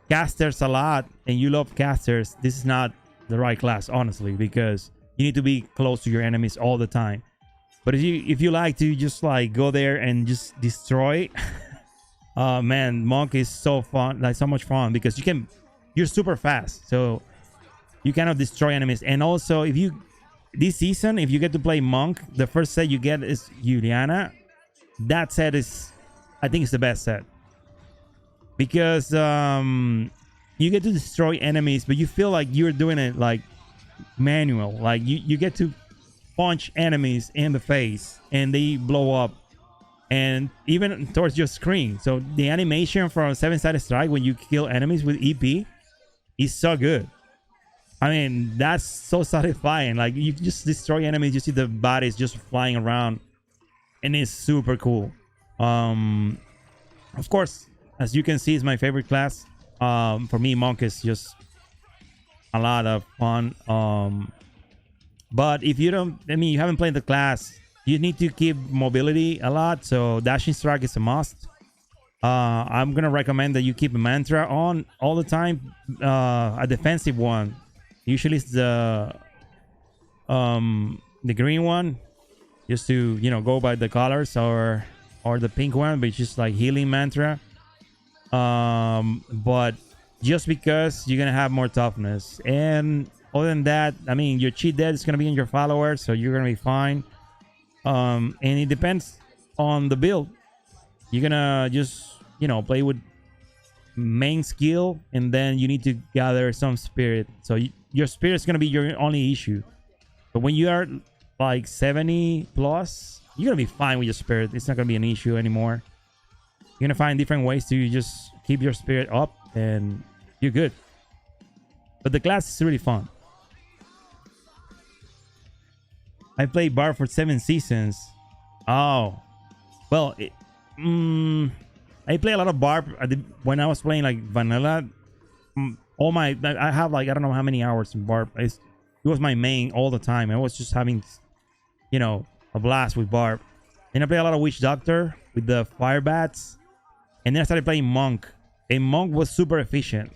A: casters a lot and you love casters, this is not the right class, honestly, because you need to be close to your enemies all the time. But if you like to just like go there and just destroy, man, monk is so fun, like so much fun, because you're super fast, so you cannot destroy enemies. And also, if you this season, if you get to play monk, the first set you get is Juliana. That set is, I think, it's the best set, because you get to destroy enemies, but you feel like you're doing it like manual. Like you get to punch enemies in the face and they blow up, and even towards your screen. So the animation from 7-sided strike when you kill enemies with EP is so good. I mean, that's so satisfying. Like you just destroy enemies, you see the bodies just flying around, and it's super cool. Of course, as you can see, it's my favorite class. For me, monk is just a lot of fun. But if you don't, I mean, you haven't played the class, you need to keep mobility a lot, so dashing strike is a must. I'm gonna recommend that you keep a mantra on all the time, a defensive one. Usually it's the green one, just to, you know, go by the colors, or the pink one, which is like healing mantra. But just because you're gonna have more toughness, and other than that, I mean, your cheat death is gonna be in your followers, so you're gonna be fine. And it depends on the build. You're gonna just, you know, play with main skill, and then you need to gather some spirit. So your spirit is gonna be your only issue. But when you are like 70 plus, you're gonna be fine with your spirit. It's not gonna be an issue anymore. You're gonna find different ways to just keep your spirit up, and you're good. But the class is really fun. I played Bar for 7 seasons. Oh, well, I play a lot of Bar when I was playing like vanilla. all my, I have like, I don't know how many hours in Barb. It was my main all the time. I was just having, you know, a blast with Barb. Then I played a lot of Witch Doctor with the fire bats. And then I started playing Monk. And Monk was super efficient.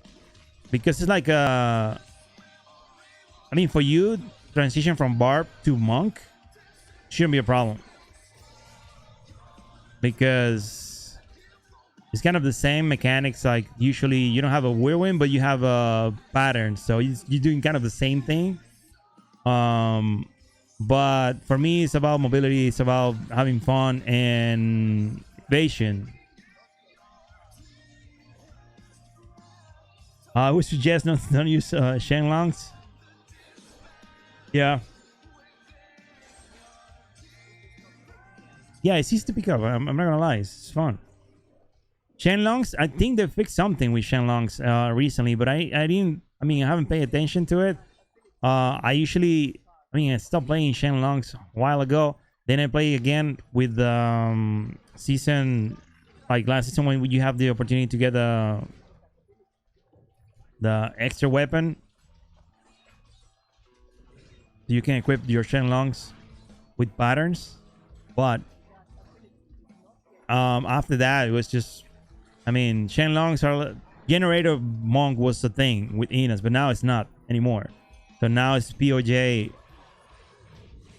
A: Because it's like a... I mean, for you, transition from Barb to Monk shouldn't be a problem. Because it's kind of the same mechanics. Like, usually you don't have a whirlwind, but you have a pattern. So you're doing kind of the same thing. But for me, it's about mobility. It's about having fun and evasion. I would suggest don't use Shenlongs. Yeah. Yeah, it's easy to pick up. I'm not gonna lie, it's fun. Shenlongs, I think they fixed something with Shenlongs recently, but I didn't. I mean, I haven't paid attention to it. I stopped playing Shenlongs a while ago. Then I play again with season, like last season when you have the opportunity to get the extra weapon. You can equip your Shenlongs with patterns, but after that it was just, I mean, Shenlongs are generator monk was the thing with Enos, but now it's not anymore. So now it's POJ.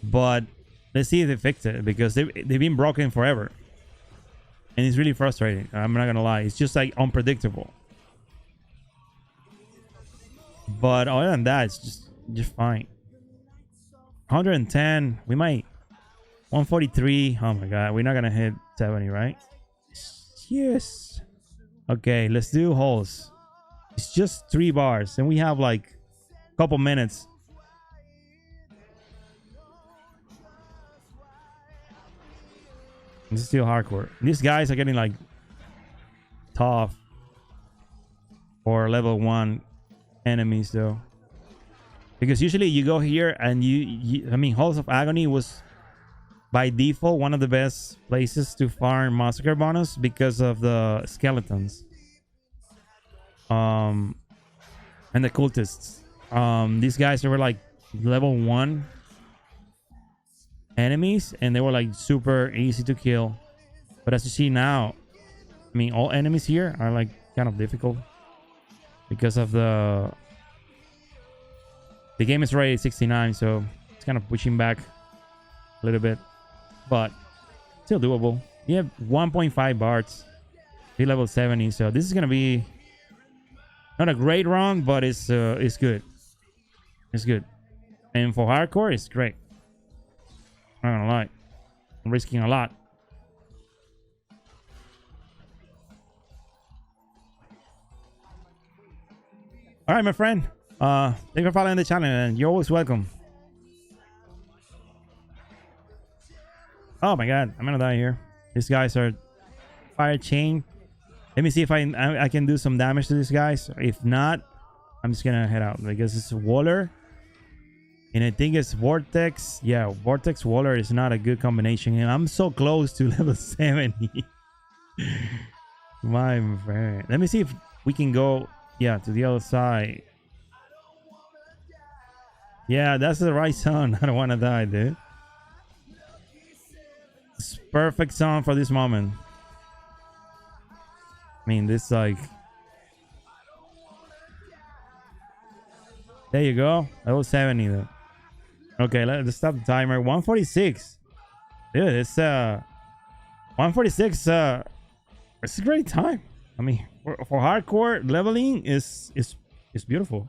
A: But let's see if they fix it, because they've been broken forever, and it's really frustrating. I'm not gonna lie, it's just like unpredictable. But other than that, it's just fine. 110, we might 143. Oh my god, we're not gonna hit 70, right? Yes. Okay, let's do holes. It's just 3 bars, and we have like a couple minutes. This is still hardcore. These guys are getting like tough for level 1 enemies though, because usually you go here and I mean, Halls of Agony was by default one of the best places to farm massacre bonus because of the skeletons and the cultists. These guys, they were like level 1 enemies, and they were like super easy to kill. But as you see now, I mean, all enemies here are like kind of difficult because of the game is already 69, so it's kind of pushing back a little bit, but still doable. You have 1.5 bards, level 70, so this is gonna be not a great run, but it's good. It's good, and for hardcore, it's great. I'm not gonna lie, I'm risking a lot. All right, my friend. Thank you for following the channel, and you're always welcome. Oh my god, I'm gonna die here. These guys are fire chain. Let me see if I can do some damage to these guys. If not, I'm just gonna head out, because it's Waller, and I think it's Vortex. Yeah, Vortex Waller is not a good combination, and I'm so close to level 70. My friend, let me see if we can go, yeah, to the other side. Yeah, that's the right song. I don't want to die, dude. It's perfect song for this moment. I mean, this like... There you go. That was 70 though. Okay, let's stop the timer. 146. Dude, it's 146. It's a great time. I mean, for hardcore leveling is beautiful.